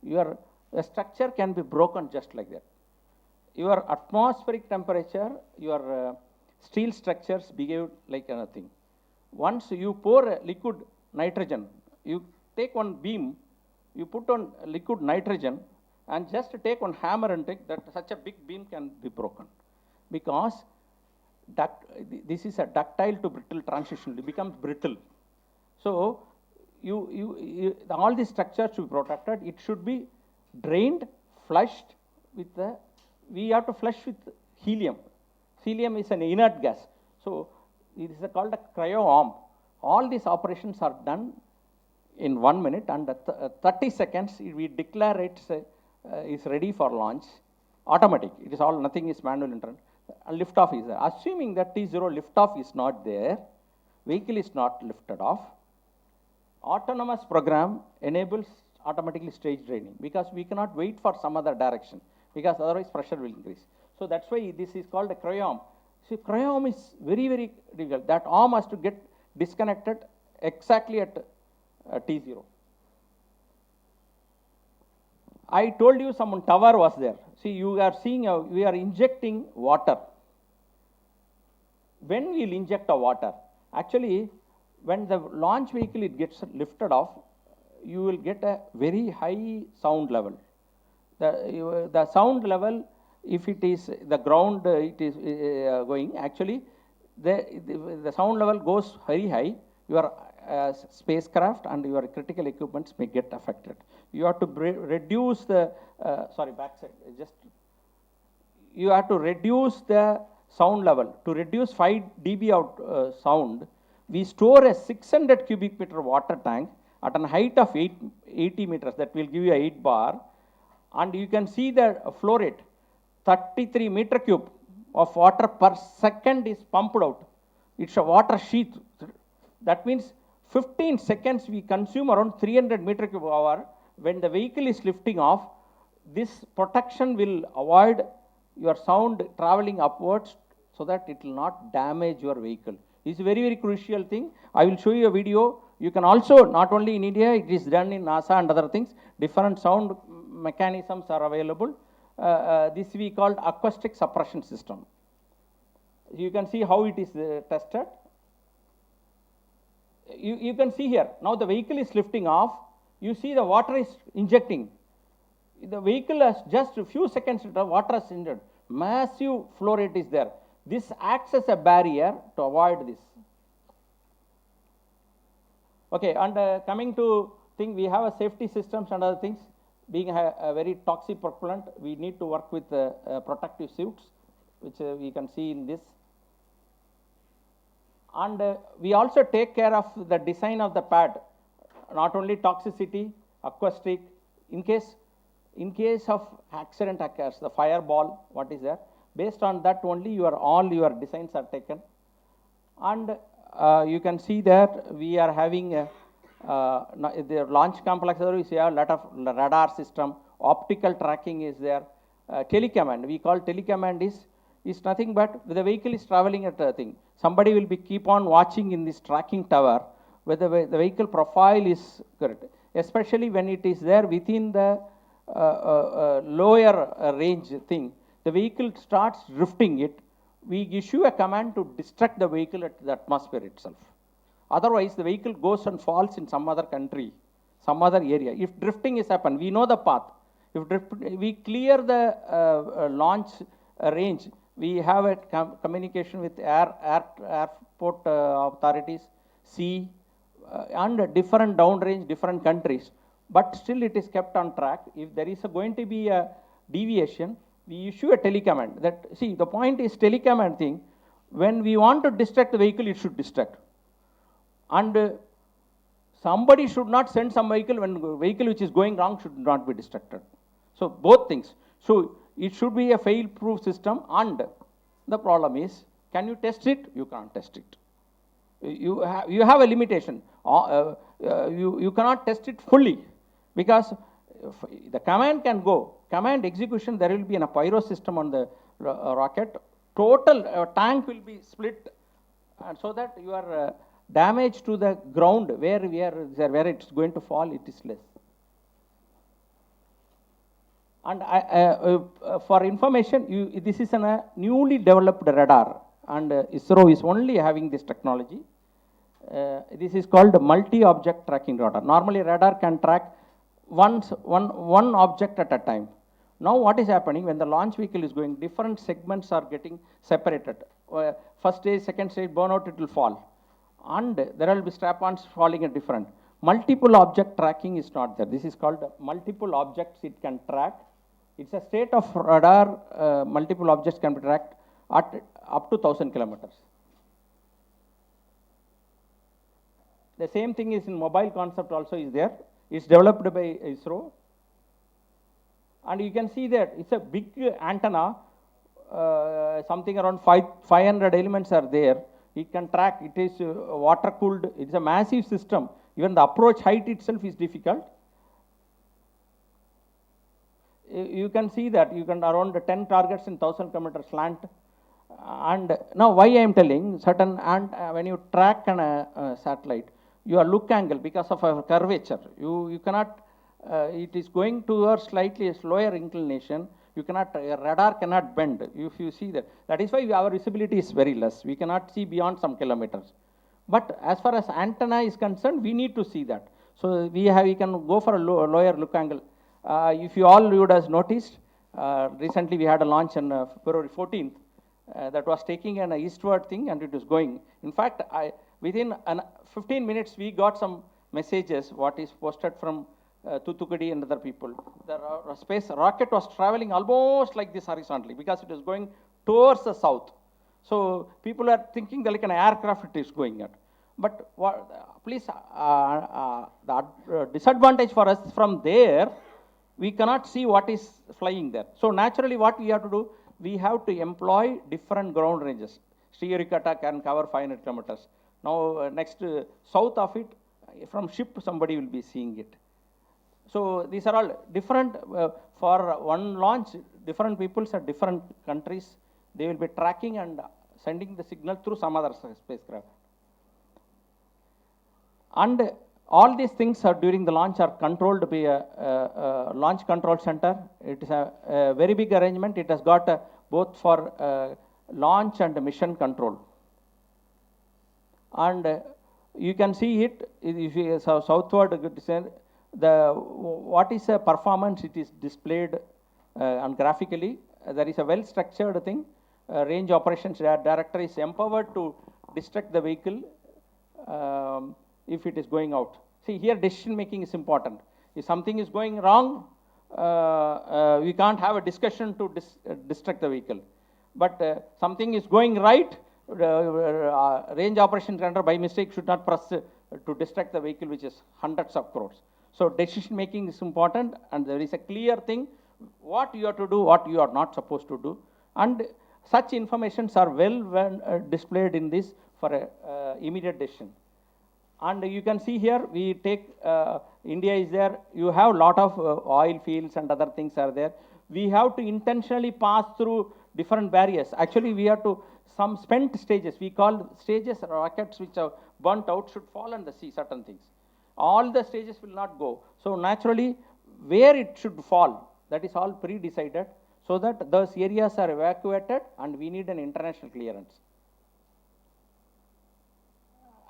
the structure can be broken just like that. Your atmospheric temperature, your steel structures behave like anything. Once you pour liquid nitrogen, you take one beam, you put on liquid nitrogen, and just take one hammer and take that, such a big beam can be broken, because this is a ductile to brittle transition. It becomes brittle. So all these structures should be protected. It should be drained, flushed with we have to flush with helium. Helium is an inert gas. So it is called a cryo arm. All these operations are done in 1 minute, and 30 seconds we declare it is ready for launch. Automatic. It is all, nothing is manual internal. Lift-off is there. Assuming that T0 lift-off is not there, vehicle is not lifted off, autonomous program enables automatically stage draining, because we cannot wait for some other direction, because otherwise pressure will increase. So that's why this is called a cryo arm. See, cryo arm is very, very difficult. That arm has to get disconnected exactly at T0. I told you some tower was there. See, you are seeing, we are injecting water. When we will inject a water, actually, when the launch vehicle it gets lifted off, you will get a very high sound level. The sound level, if it is the ground, it is going, actually, the sound level goes very high. Your spacecraft and your critical equipments may get affected. You have to reduce the, backside, you have to reduce the sound level. To reduce 5 dB out sound, we store a 600 cubic meter water tank at a height of 80 meters. That will give you 8 bar. And you can see the flow rate, 33 meter cube of water per second is pumped out. It's a water sheath. That means 15 seconds we consume around 300 meter cube hour. When the vehicle is lifting off, this protection will avoid your sound traveling upwards, so that it will not damage your vehicle. It's a very, very crucial thing. I will show you a video. You can also, not only in India, it is done in NASA and other things. Different sound mechanisms are available. This we called acoustic suppression system. You can see how it is tested. You can see here, now the vehicle is lifting off. You see the water is injecting. The vehicle has just a few seconds, the water is injected. Massive flow rate is there. This acts as a barrier to avoid this. Okay, and coming to thing, we have a safety systems and other things. Being a very toxic propellant, we need to work with protective suits, which we can see in this. And we also take care of the design of the pad, not only toxicity, acoustic, in case of accident occurs, the fireball, what is there, based on that only all your designs are taken. And you can see that we are having the launch complex, we see a lot of radar system, optical tracking is there, telecommand, we call telecommand is nothing but the vehicle is traveling at a thing. Somebody will be keep on watching in this tracking tower whether the vehicle profile is correct, especially when it is there within the lower range thing. The vehicle starts drifting it. We issue a command to distract the vehicle at the atmosphere itself. Otherwise, the vehicle goes and falls in some other country, some other area. If drifting is happened, we know the path. If we clear the launch range, we have a communication with airport authorities, sea, and different downrange, different countries. But still it is kept on track. If there is going to be a deviation, we issue a telecommand. That, see, the point is telecommand thing. When we want to distract the vehicle, it should distract. And somebody should not send some vehicle when the vehicle which is going wrong should not be distracted. So both things. So it should be a fail-proof system, and the problem is, can you test it? You can't test it. You have a limitation. You cannot test it fully, because the command can go. Command execution, there will be a pyro system on the rocket. Total tank will be split, and so that your damage to the ground where it's going to fall, it is less. And for information, this is a newly developed radar, and ISRO is only having this technology. This is called multi-object tracking radar. Normally, radar can track one object at a time. Now, what is happening when the launch vehicle is going? Different segments are getting separated. First stage, second stage, burnout, it will fall, and there will be strap-ons falling at different. Multiple object tracking is not there. This is called multiple objects it can track. It's a state of radar, multiple objects can be tracked at up to 1,000 kilometers. The same thing is in mobile concept also is there. It's developed by ISRO. And you can see that it's a big antenna, something around 500 elements are there. It can track, it is water cooled, it's a massive system. Even the approach height itself is difficult. You can see that you can around 10 targets in 1,000 kilometer slant. And now why I am telling certain, and when you track a satellite, your look angle, because of a curvature, you cannot, it is going towards slightly a slower inclination. You cannot, radar cannot bend. If you see that is why our visibility is very less. We cannot see beyond some kilometers. But as far as antenna is concerned, we need to see that. So we can go for a lower look angle. If you all would have noticed, recently we had a launch on February 14th that was taking an eastward thing, and it was going. In fact, within 15 minutes we got some messages what is posted from Muthuchezhian and other people. The space rocket was traveling almost like this horizontally because it was going towards the south. So people are thinking that like an aircraft it is going at. But please, the disadvantage for us from there, we cannot see what is flying there. So naturally what we have to do, we have to employ different ground ranges. Sriharikkota can cover 500 kilometers. Now next south of it, from ship somebody will be seeing it. So these are all different, for one launch, different peoples at different countries, they will be tracking and sending the signal through some other spacecraft. And all these things are during the launch are controlled by a launch control center. It is a very big arrangement. It has got both for launch and mission control. And you can see it, if you southward, what is a performance, it is displayed and graphically. There is a well structured thing. Range operations director is empowered to distract the vehicle if it is going out. See, here decision making is important. If something is going wrong, we can't have a discussion to distract the vehicle. But something is going right, range operation center by mistake should not press to distract the vehicle, which is hundreds of crores. So decision making is important, and there is a clear thing what you have to do, what you are not supposed to do, and such informations are well displayed in this for immediate decision. And you can see here, we take, India is there, you have lot of oil fields and other things are there. We have to intentionally pass through different barriers. Actually, we have to, some spent stages, we call stages, rockets which are burnt out should fall in the sea, certain things. All the stages will not go. So naturally, where it should fall, that is all pre-decided, so that those areas are evacuated and we need an international clearance.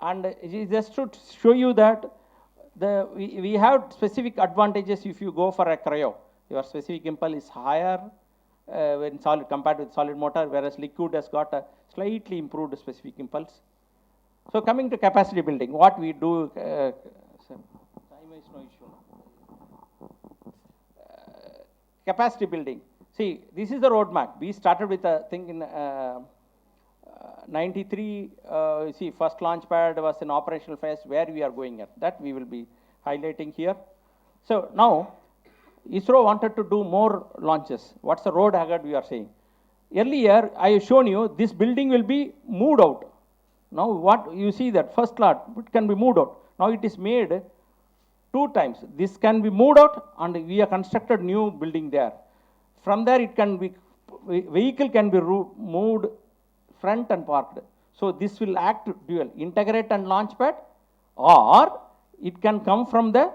And just to show you that we have specific advantages if you go for a cryo. Your specific impulse is higher when solid compared with solid motor, whereas liquid has got a slightly improved specific impulse. So coming to capacity building, what we do, time is no issue. Capacity building. See, this is the roadmap. We started with a thing in 93, see, first launch pad was in operational phase, where we are going at. That we will be highlighting here. So now, ISRO wanted to do more launches. What's the road ahead we are saying? Earlier, I have shown you, this building will be moved out. Now, what you see that first lot, it can be moved out. Now, it is made 2 times. This can be moved out, and we have constructed new building there. From there, it can be, vehicle can be moved front and parked. So this will act dual, integrate and launch pad, or it can come from the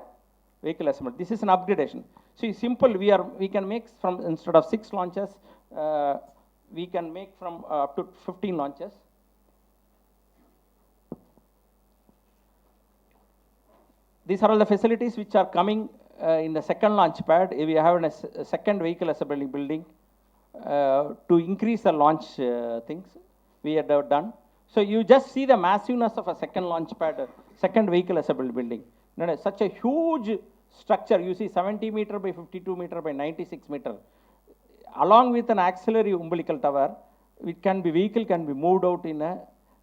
vehicle assembly. This is an upgradation. See, simple, we can make from, instead of 6 launches, we can make from up to 15 launches. These are all the facilities which are coming in the second launch pad. We have a second vehicle assembly building to increase the launch things we have done. So you just see the massiveness of a second launch pad, second vehicle assembly building. Such a huge structure, you see 70 meter by 52 meter by 96 meter. Along with an auxiliary umbilical tower, it can be, vehicle can be moved out in a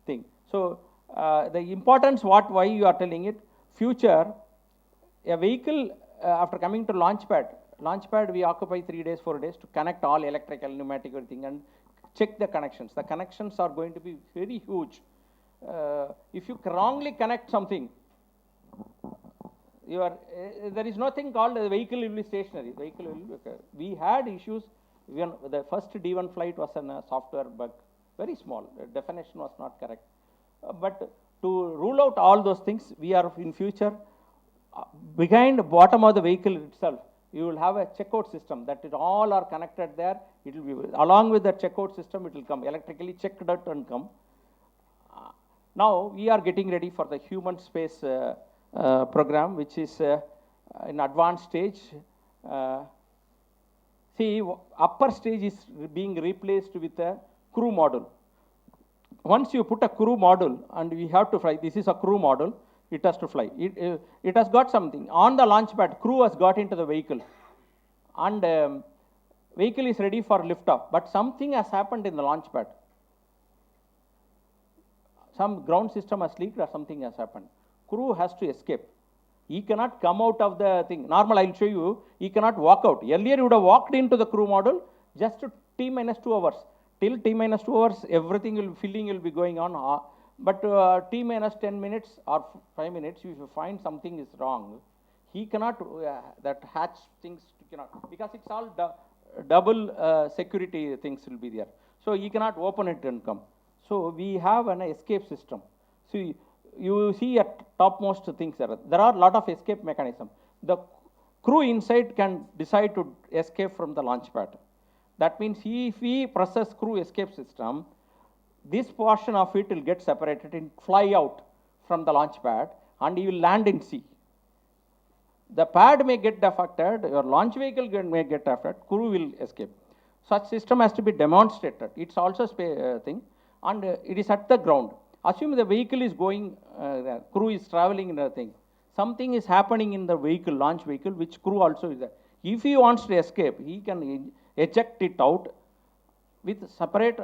thing. So the importance, why you are telling it, future, a vehicle after coming to launch pad we occupy 3 days, 4 days to connect all electrical, pneumatic, everything, and check the connections. The connections are going to be very huge. If you wrongly connect something, there is nothing called the vehicle will be stationary. We had issues when the first D1 flight was a software bug, very small. The definition was not correct. But to rule out all those things, we are in future, behind the bottom of the vehicle itself, you will have a checkout system that it all are connected there. It will be, along with the checkout system, it will come electrically checked out and come. Now we are getting ready for the human space program, which is in advanced stage. See, upper stage is being replaced with a crew module. Once you put a crew module and we have to fly, this is a crew module, it has to fly. It has got something. On the launch pad, crew has got into the vehicle. And vehicle is ready for liftoff. But something has happened in the launch pad. Some ground system has leaked or something has happened. Crew has to escape. He cannot come out of the thing. Normal, I'll show you. He cannot walk out. Earlier, you would have walked into the crew module just to T-2 hours. Till T-2 hours, everything filling will be going on. But T-10 minutes or 5 minutes, if you find something is wrong, he cannot, that hatch things cannot, because it's all double security things will be there. So he cannot open it and come. So we have an escape system. See, you see at topmost things there are a lot of escape mechanism. The crew inside can decide to escape from the launch pad. That means if he presses crew escape system, this portion of it will get separated and fly out from the launch pad, and you will land in sea. The pad may get affected, your launch vehicle may get affected, crew will escape. Such system has to be demonstrated. It's also a thing, and it is at the ground. Assume the vehicle is going, the crew is traveling in the thing. Something is happening in the vehicle, launch vehicle, which crew also is there. If he wants to escape, he can eject it out with separate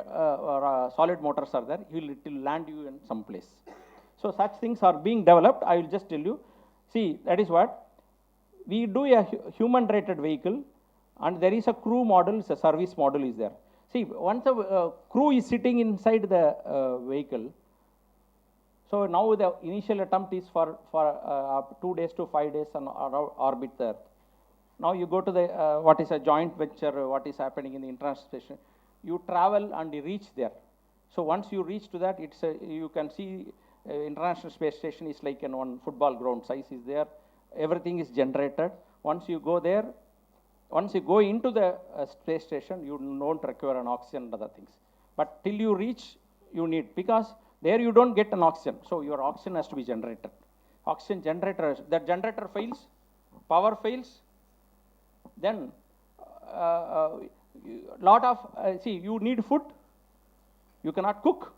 solid motors are there. It will land you in some place. So such things are being developed. I will just tell you. See, that is what we do, a human rated vehicle, and there is a crew model, a service model is there. See, once a crew is sitting inside the vehicle, so now the initial attempt is for 2 days to 5 days on orbit there. Now you go to the what is a joint venture, what is happening in the international station. You travel and you reach there. So once you reach to that, it's you can see international space station is like an one football ground size is there. Everything is generated. Once you go there, once you go into the space station, you don't require an oxygen and other things. But till you reach, you need, because there you don't get an oxygen. So your oxygen has to be generated. Oxygen generator, that generator fails, power fails, then lot of, see, you need food. You cannot cook.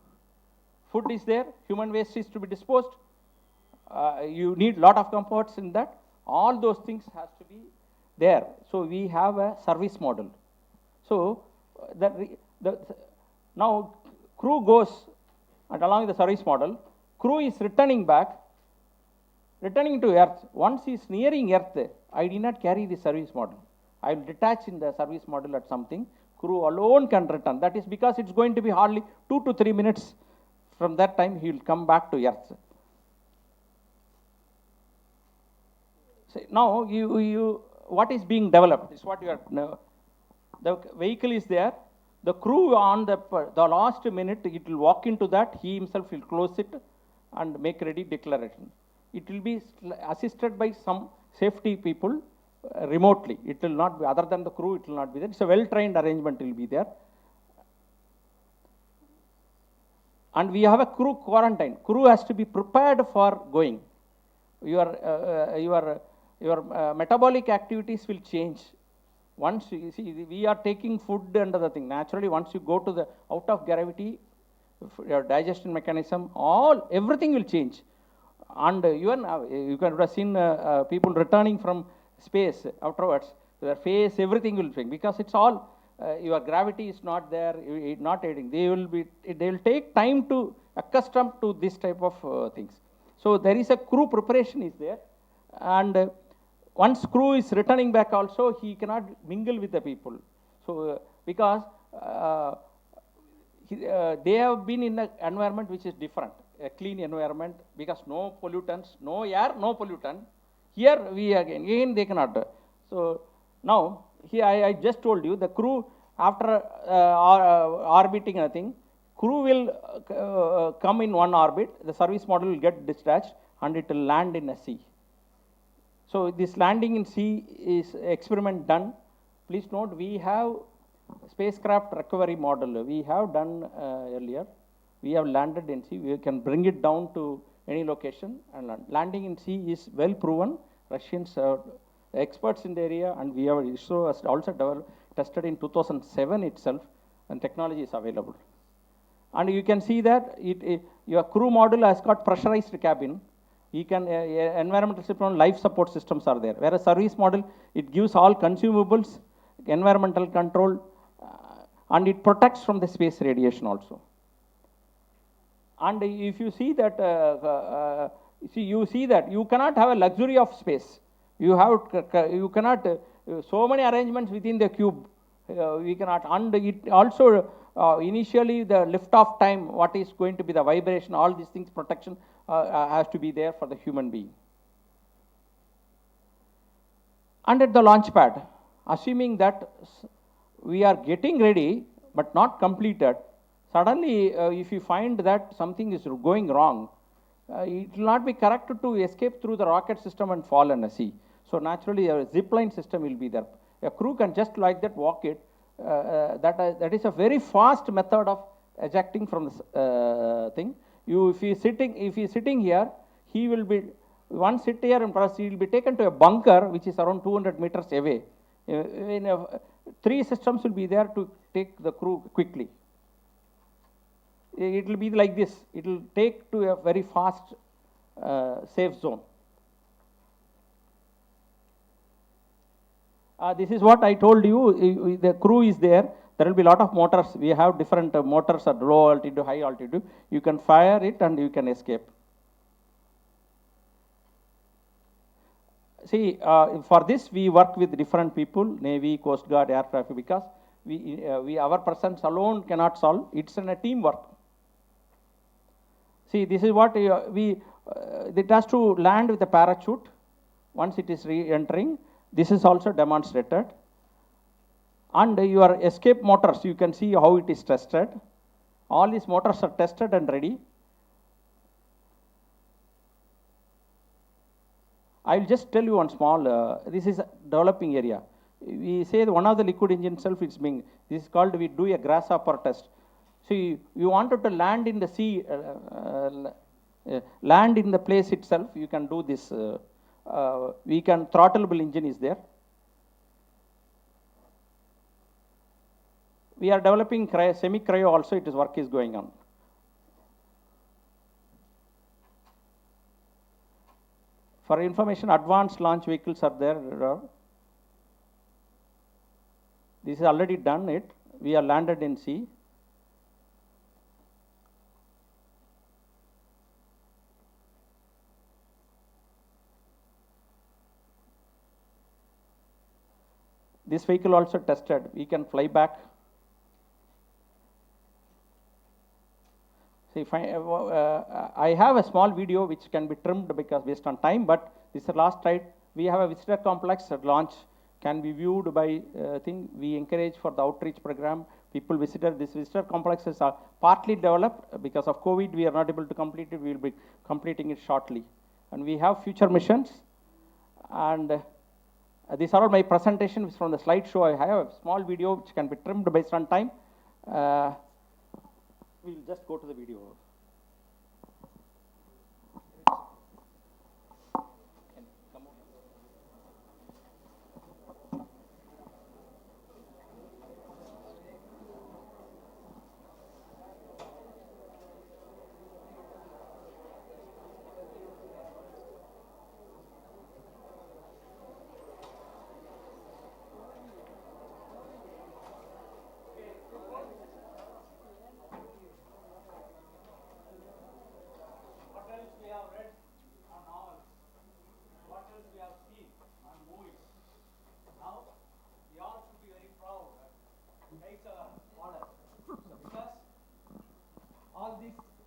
Food is there. Human waste is to be disposed. You need lot of comforts in that. All those things has to be there. So we have a service model. So now crew goes, and along the service model, crew is returning back, returning to earth. Once he is nearing earth, I did not carry the service model. I will detach in the service model at something. Crew alone can return. That is because it's going to be hardly 2 to 3 minutes. From that time, he will come back to earth. So now, what is being developed is what you are. The vehicle is there. The crew on the last minute, it will walk into that. He himself will close it and make ready declaration. It will be assisted by some safety people remotely. It will not be, other than the crew, it will not be there. It's a well-trained arrangement will be there. And we have a crew quarantine. Crew has to be prepared for going. Your metabolic activities will change. Once you see, we are taking food and other thing. Naturally, once you go to the out of gravity, your digestion mechanism, everything will change. And even you can have seen people returning from space afterwards. Their face, everything will change, because it's all your gravity is not there, not aiding. They will take time to accustom to this type of things. So there is a crew preparation is there, and once crew is returning back also, he cannot mingle with the people. So because they have been in an environment which is different, a clean environment, because no pollutants, no air, no pollutant. Here we again they cannot. So now here I just told you the crew after orbiting a thing, crew will come in one orbit, the service model will get discharged and it will land in a sea. So this landing in sea is experiment done. Please note, we have spacecraft recovery model. We have done earlier. We have landed in sea. We can bring it down to any location and land. Landing in sea is well proven. Russians are experts in the area, and we have ISRO has also tested in 2007 itself, and technology is available. And you can see that your crew model has got pressurized cabin. You can environmental system, life support systems are there. Whereas service model, it gives all consumables, environmental control, and it protects from the space radiation also. And if you see that, you see that you cannot have a luxury of space. You cannot, so many arrangements within the cube, we cannot. And it also, initially the lift-off time, what is going to be the vibration, all these things, protection has to be there for the human being. And at the launch pad, assuming that we are getting ready, but not completed, suddenly if you find that something is going wrong, it will not be correct to escape through the rocket system and fall in a sea. So naturally, a zip line system will be there. A crew can just like that walk it. That is a very fast method of ejecting from the thing. If he is sitting here, he will be once sit here and press, he will be taken to a bunker which is around 200 meters away. Three systems will be there to take the crew quickly. It will be like this. It will take to a very fast safe zone. This is what I told you. The crew is there. There will be a lot of motors. We have different motors at low altitude, high altitude. You can fire it and you can escape. See, for this we work with different people, Navy, Coast Guard, Air Traffic, because our presence alone cannot solve. It's in a teamwork. See, this is what it has to land with a parachute. Once it is re-entering, this is also demonstrated. And your escape motors, you can see how it is tested. All these motors are tested and ready. I will just tell you one small, this is a developing area. We say that one of the liquid engine itself is being, this is called, we do a grasshopper test. So you wanted to land in the sea, land in the place itself, you can do this. Throttleable engine is there. We are developing semi-cryo also, work is going on. For information, advanced launch vehicles are there. This is already done it. We are landed in sea. This vehicle also tested. We can fly back. See, I have a small video which can be trimmed because based on time, but this is the last slide. We have a visitor complex at launch, can be viewed by thing. We encourage for the outreach program. People visited. This visitor complex is partly developed because of COVID. We are not able to complete it. We will be completing it shortly. And we have future missions. And these are all my presentations from the slideshow. I have a small video which can be trimmed based on time. We'll just go to the video.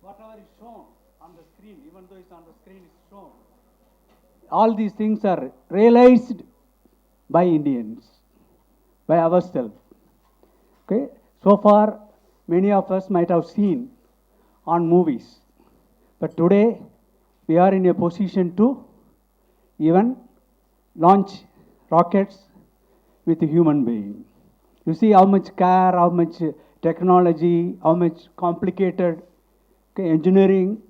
Whatever is shown on the screen, even though it's on the screen, is shown. All these things are realized by Indians, by ourselves. Okay. So far, many of us might have seen on movies, but today we are in a position to even launch rockets with a human being. You see how much care, how much technology, how much complicated engineering.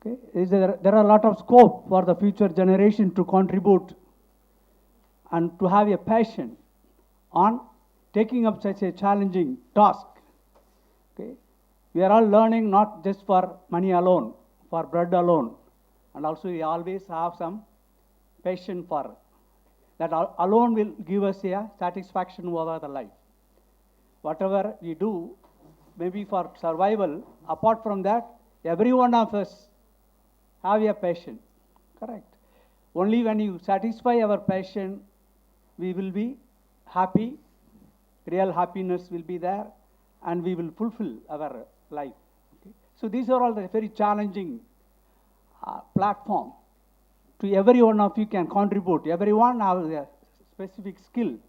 Okay. There are a lot of scope for the future generation to contribute and to have a passion on taking up such a challenging task. Okay. We are all learning not just for money alone, for bread alone, and also we always have some passion for that alone will give us a satisfaction over the life. Whatever we do, maybe for survival, apart from that, every one of us have a passion, correct? Only when you satisfy our passion, we will be happy, real happiness will be there, and we will fulfill our life. Okay? So these are all the very challenging platform. To every one of you can contribute. Everyone has a specific skill.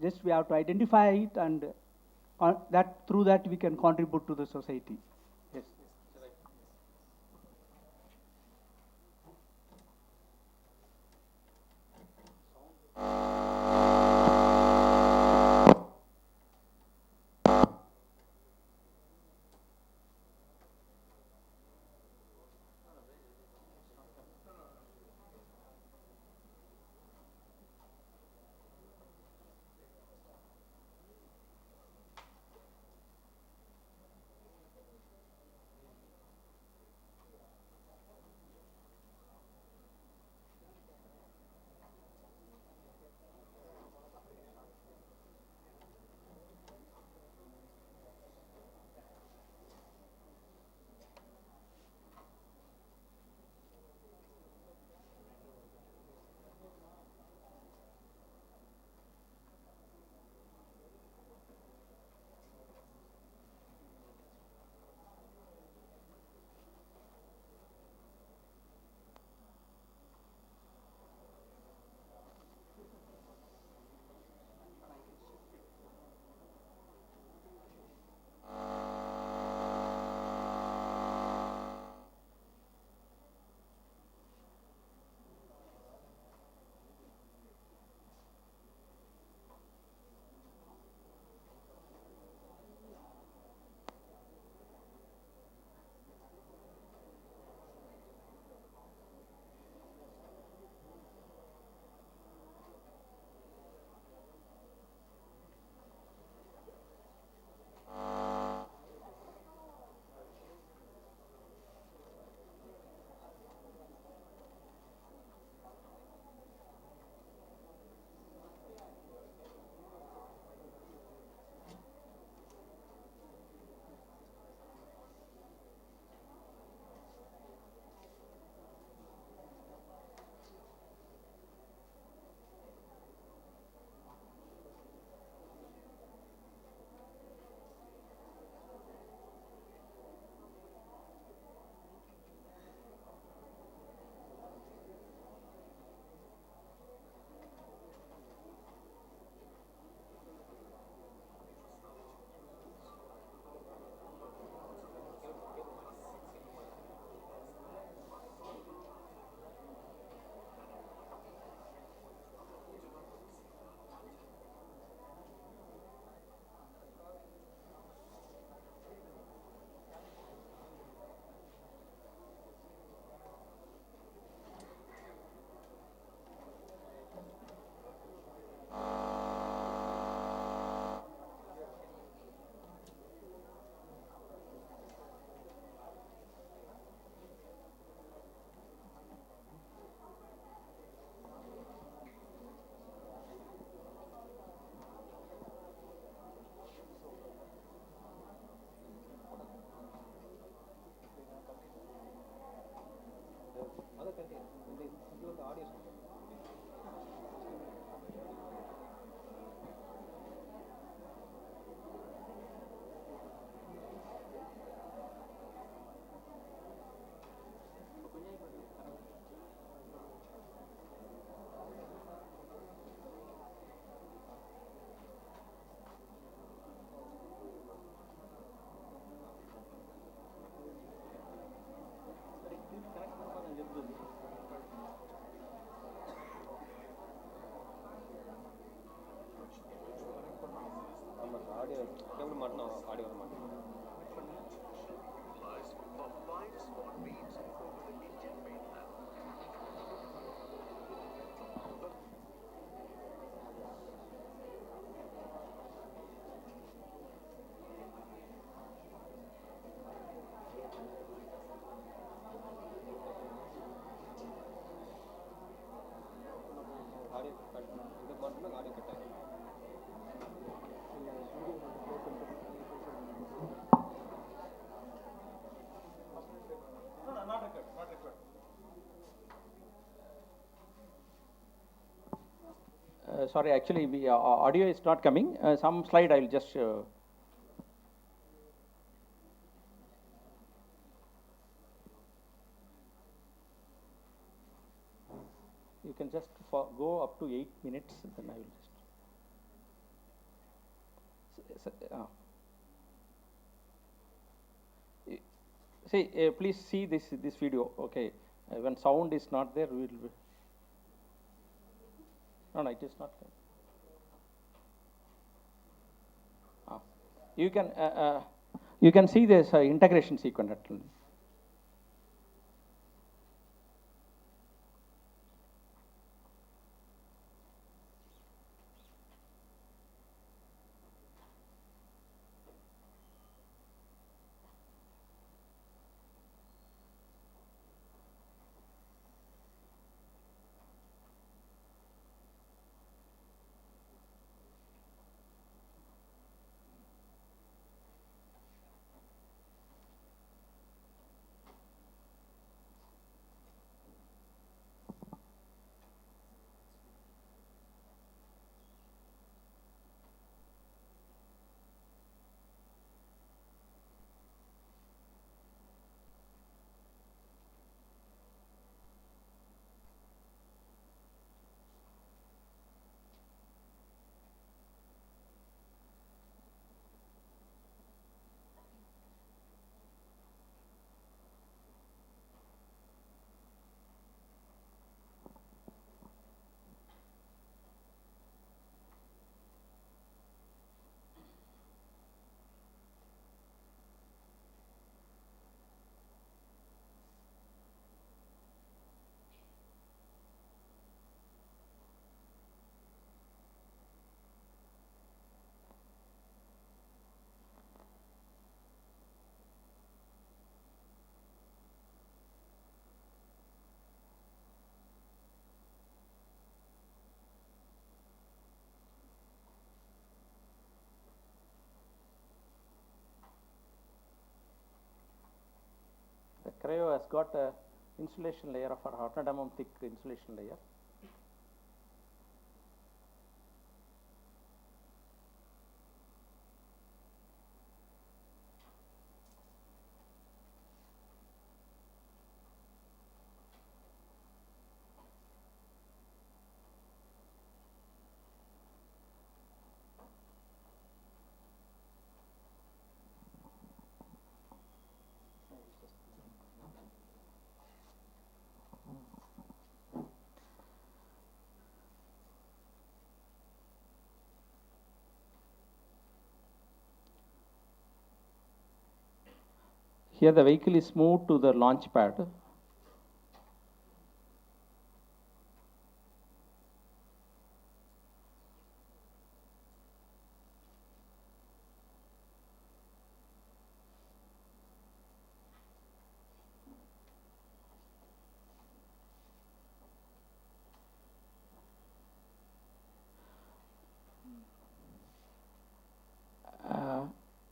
Just we have to identify it, and through that we can contribute to the society. Yes. Audio cable மாட்டணும் audio வர மாட்டேன் audio cut இது மட்டும் audio cut ஆகும் Sorry, actually, audio is not coming. Some slide I will just. You can just go up to 8 minutes, then I will just. See, please see this video. Okay, when sound is not there, we will. No, it is not. You can see this integration sequence actually. The cryo has got a insulation layer of a 100 mm thick insulation layer. Here the vehicle is moved to the launch pad.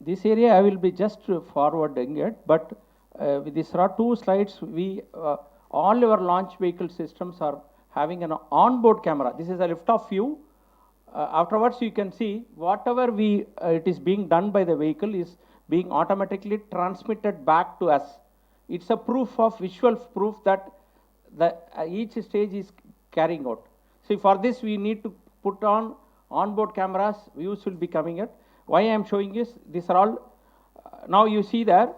This area I will be just forwarding it, but these are two slides. All our launch vehicle systems are having an onboard camera. This is a lift-off view. Afterwards, you can see whatever it is being done by the vehicle is being automatically transmitted back to us. It's a visual proof that each stage is carrying out. See, for this we need to put on onboard cameras. Views will be coming out. Why I am showing is these are all. Now you see there,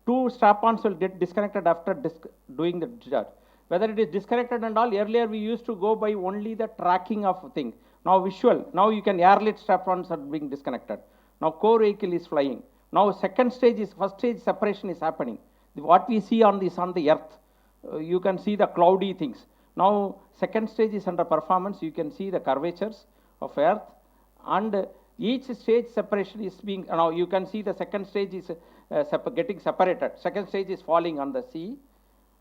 two strap-ons will get disconnected after doing the discharge. Whether it is disconnected and all, earlier we used to go by only the tracking of thing. Now visual, now you can airlift strap-ons are being disconnected. Now core vehicle is flying. Now second stage is, first stage separation is happening. What we see on the earth, you can see the cloudy things. Now second stage is under performance, you can see the curvatures of earth, and each stage separation is being, now you can see the second stage is getting separated. Second stage is falling on the sea.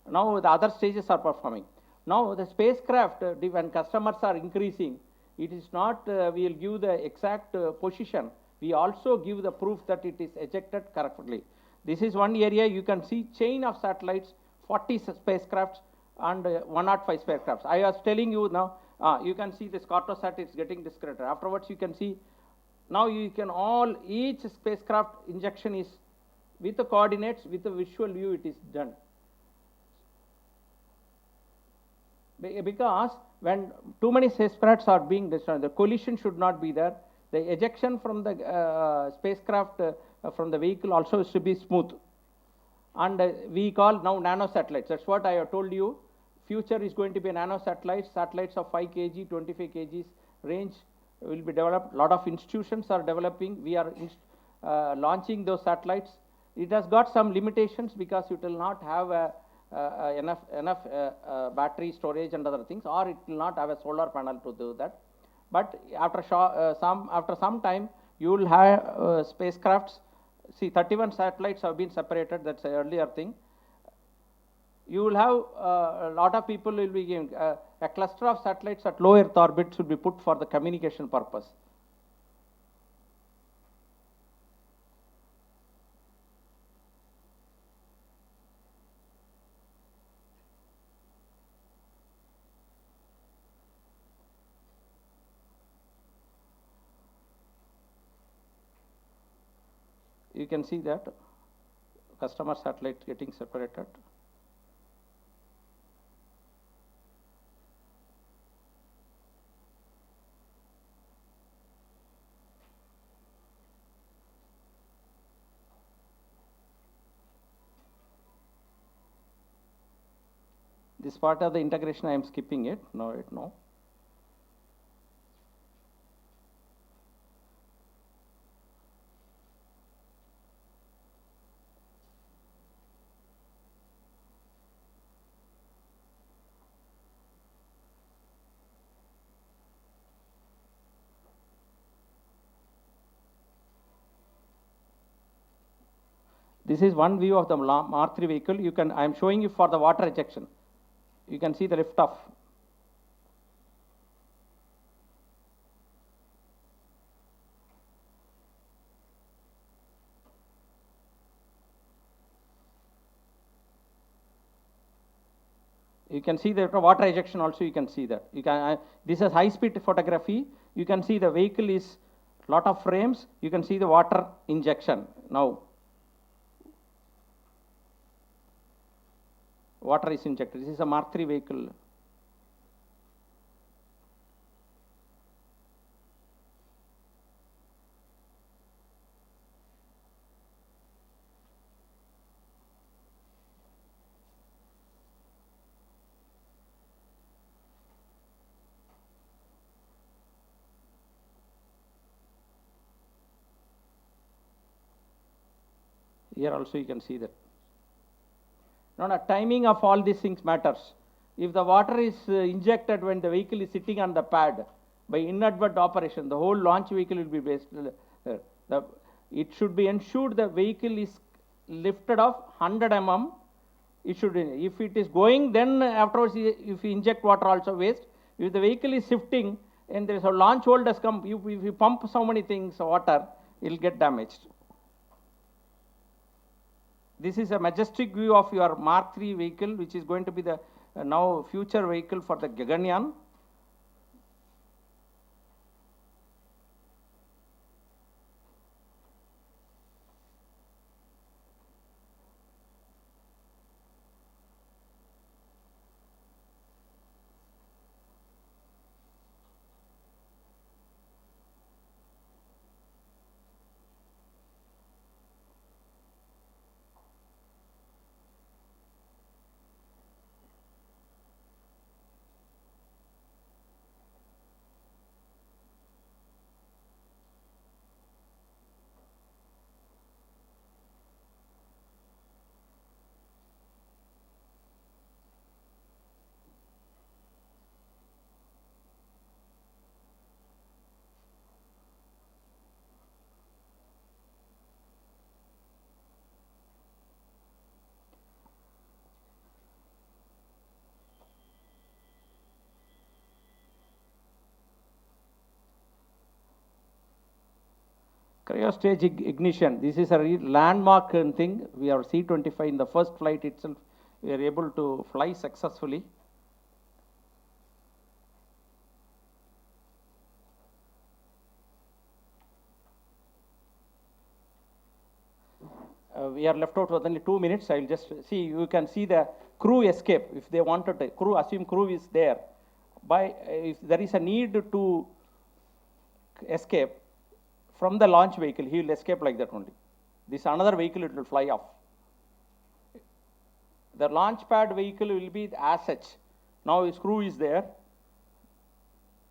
Now the other stages are performing. Now the spacecraft, when customers are increasing, it is not, we will give the exact position. We also give the proof that it is ejected correctly. This is one area you can see chain of satellites, 40 spacecrafts and 105 spacecrafts. I was telling you now, you can see this Cartosat is getting discredited. Afterwards you can see, now you can each spacecraft injection is with the coordinates, with the visual view it is done. Because when too many spacecrafts are being destroyed, the collision should not be there. The ejection from the spacecraft, from the vehicle also should be smooth. And we call now nano satellites. That's what I have told you. Future is going to be nano satellites. Satellites of 5 kg, 25 kgs range will be developed. A lot of institutions are developing. We are launching those satellites. It has got some limitations because it will not have enough battery storage and other things, or it will not have a solar panel to do that. But after some time, you will have spacecrafts. See, 31 satellites have been separated. That's the earlier thing. You will have a lot of people will be giving a cluster of satellites at low Earth orbit should be put for the communication purpose. You can see that customer satellite getting separated. This part of the integration I am skipping it. No. This is one view of the Mark III vehicle. I am showing you for the water ejection. You can see the lift off. You can see the water ejection also, you can see that. This is high speed photography. You can see the vehicle is lot of frames. You can see the water injection now. Water is injected. This is a Mark III vehicle. Here also you can see that. Now, the timing of all these things matters. If the water is injected when the vehicle is sitting on the pad by inadvertent operation, the whole launch vehicle will be based. It should be ensured the vehicle is lifted off 100 mm. It should, if it is going, then afterwards, if you inject water also waste. If the vehicle is shifting and there is a launch hole has come, if you pump so many things, water, it will get damaged. This is a majestic view of your Mark III vehicle, which is going to be the now future vehicle for the Gaganyaan. Trio stage ignition. This is a landmark thing. We are C-25 in the first flight itself. We are able to fly successfully. We are left out with only 2 minutes. I will just see. You can see the crew escape if they wanted to. Crew, assume crew is there. If there is a need to escape from the launch vehicle, he will escape like that only. This another vehicle, it will fly off. The launch pad vehicle will be as such. Now his crew is there.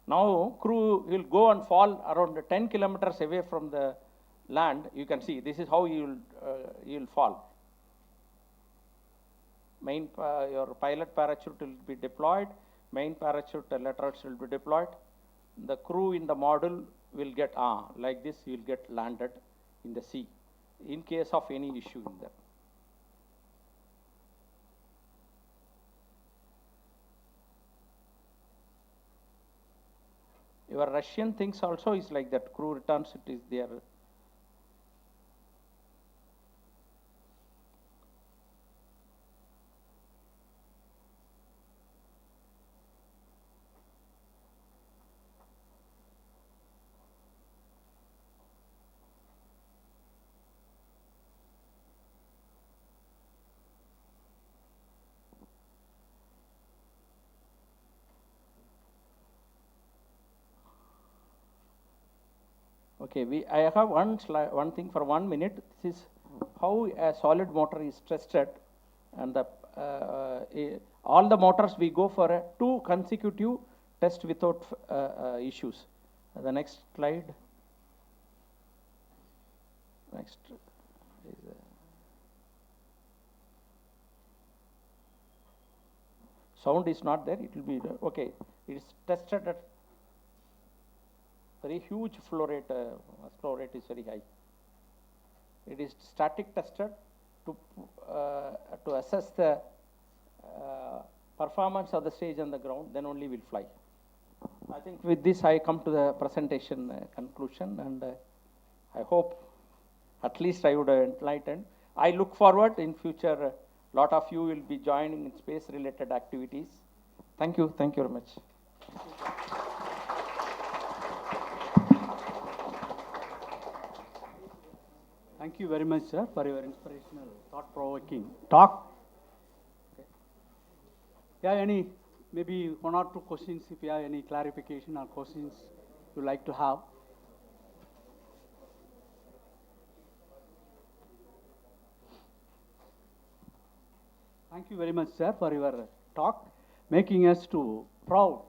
Now crew will go and fall around 10 kilometers away from the land. You can see this is how you will fall. Your pilot parachute will be deployed. Main parachute laterals will be deployed. The crew in the module will get like this. You will get landed in the sea in case of any issue in there. Your Russian things also is like that. Crew returns, it is there. Okay, I have one thing for 1 minute. This is how a solid motor is tested, and all the motors we go for 2 consecutive tests without issues. The next slide. Next is sound is not there. It will be okay. It is tested at very huge flow rate is very high. It is static tested to assess the performance of the stage on the ground, then only will fly. I think with this I come to the presentation conclusion, and I hope at least I would enlighten. I look forward in future, lot of you will be joining in space related activities. Thank you very much. Thank you very much, sir, for your inspirational, thought-provoking talk. Okay. Yeah, maybe 1 or 2 questions, if you have any clarification or questions you like to have. Thank you very much, sir, for your talk, making us to proud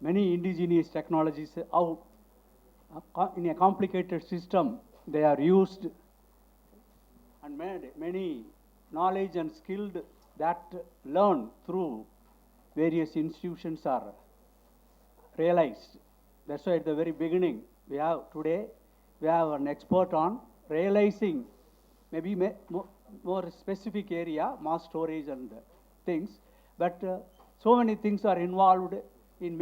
many indigenous technologies, how in a complicated system they are used, and many knowledge and skilled that learn through various institutions are realized. That's why at the very beginning we have an expert on realizing maybe more specific area, mass storage and things, but so many things are involved in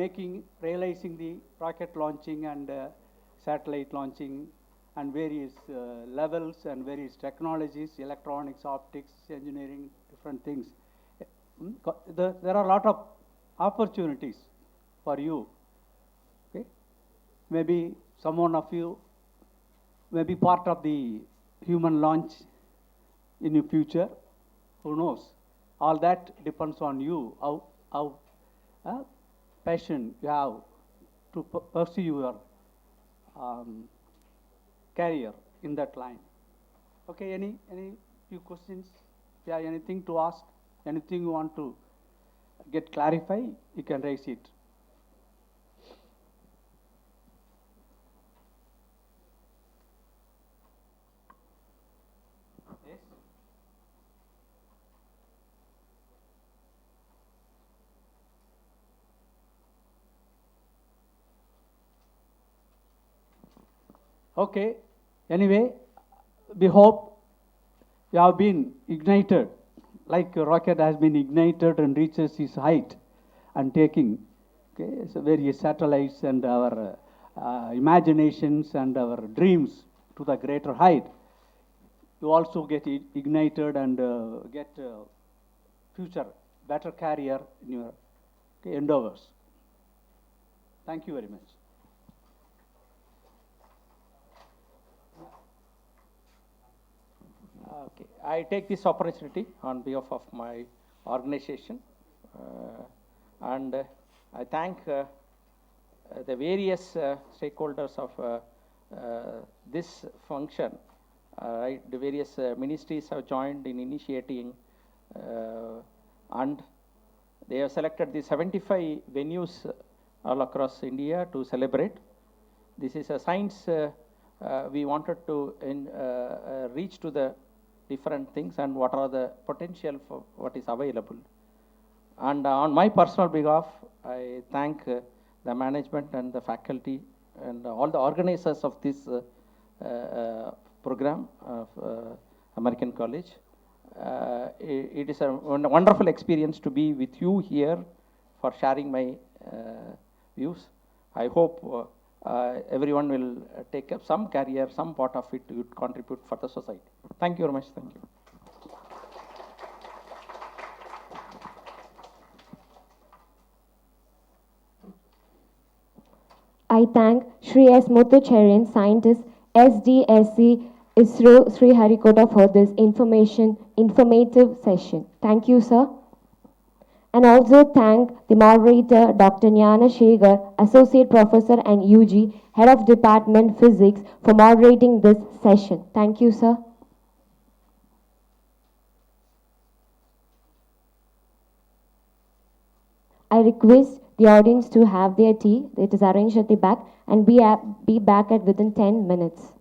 realizing the rocket launching and satellite launching, and various levels and various technologies, electronics, optics, engineering, different things. There are a lot of opportunities for you. Okay? Maybe some one of you may be part of the human launch in the future. Who knows? All that depends on you, how passion you have to pursue your career in that line. Okay, any few questions? Yeah, anything to ask? Anything you want to get clarified? You can raise it. Yes. Okay, anyway, we hope you have been ignited, like a rocket has been ignited and reaches its height and taking so various satellites and our imaginations and our dreams to the greater height, you also get ignited and get future better career in your endeavors. Thank you very much. Okay, I take this opportunity on behalf of my organization, and I thank the various stakeholders of this function. Right, the various ministries have joined in initiating, and they have selected the 75 venues all across India to celebrate. This is a science we wanted to reach to the different things and what are the potential for what is available. And on my personal behalf, I thank the management and the faculty and all the organizers of this program of American College. It is a wonderful experience to be with you here for sharing my views. I hope everyone will take up some career, some part of it to contribute for the society. Thank you very much. Thank you. I thank Shri S. Muthuchezhian, scientist, SDSC, ISRO, Sriharikota for this informative session. Thank you, sir. And also thank the moderator, Dr. Jnana Shekhar, Associate Professor and UG, Head of Department Physics, for moderating this session. Thank you, sir. I request the audience to have their tea. It is arranged at the back and be back at within 10 minutes.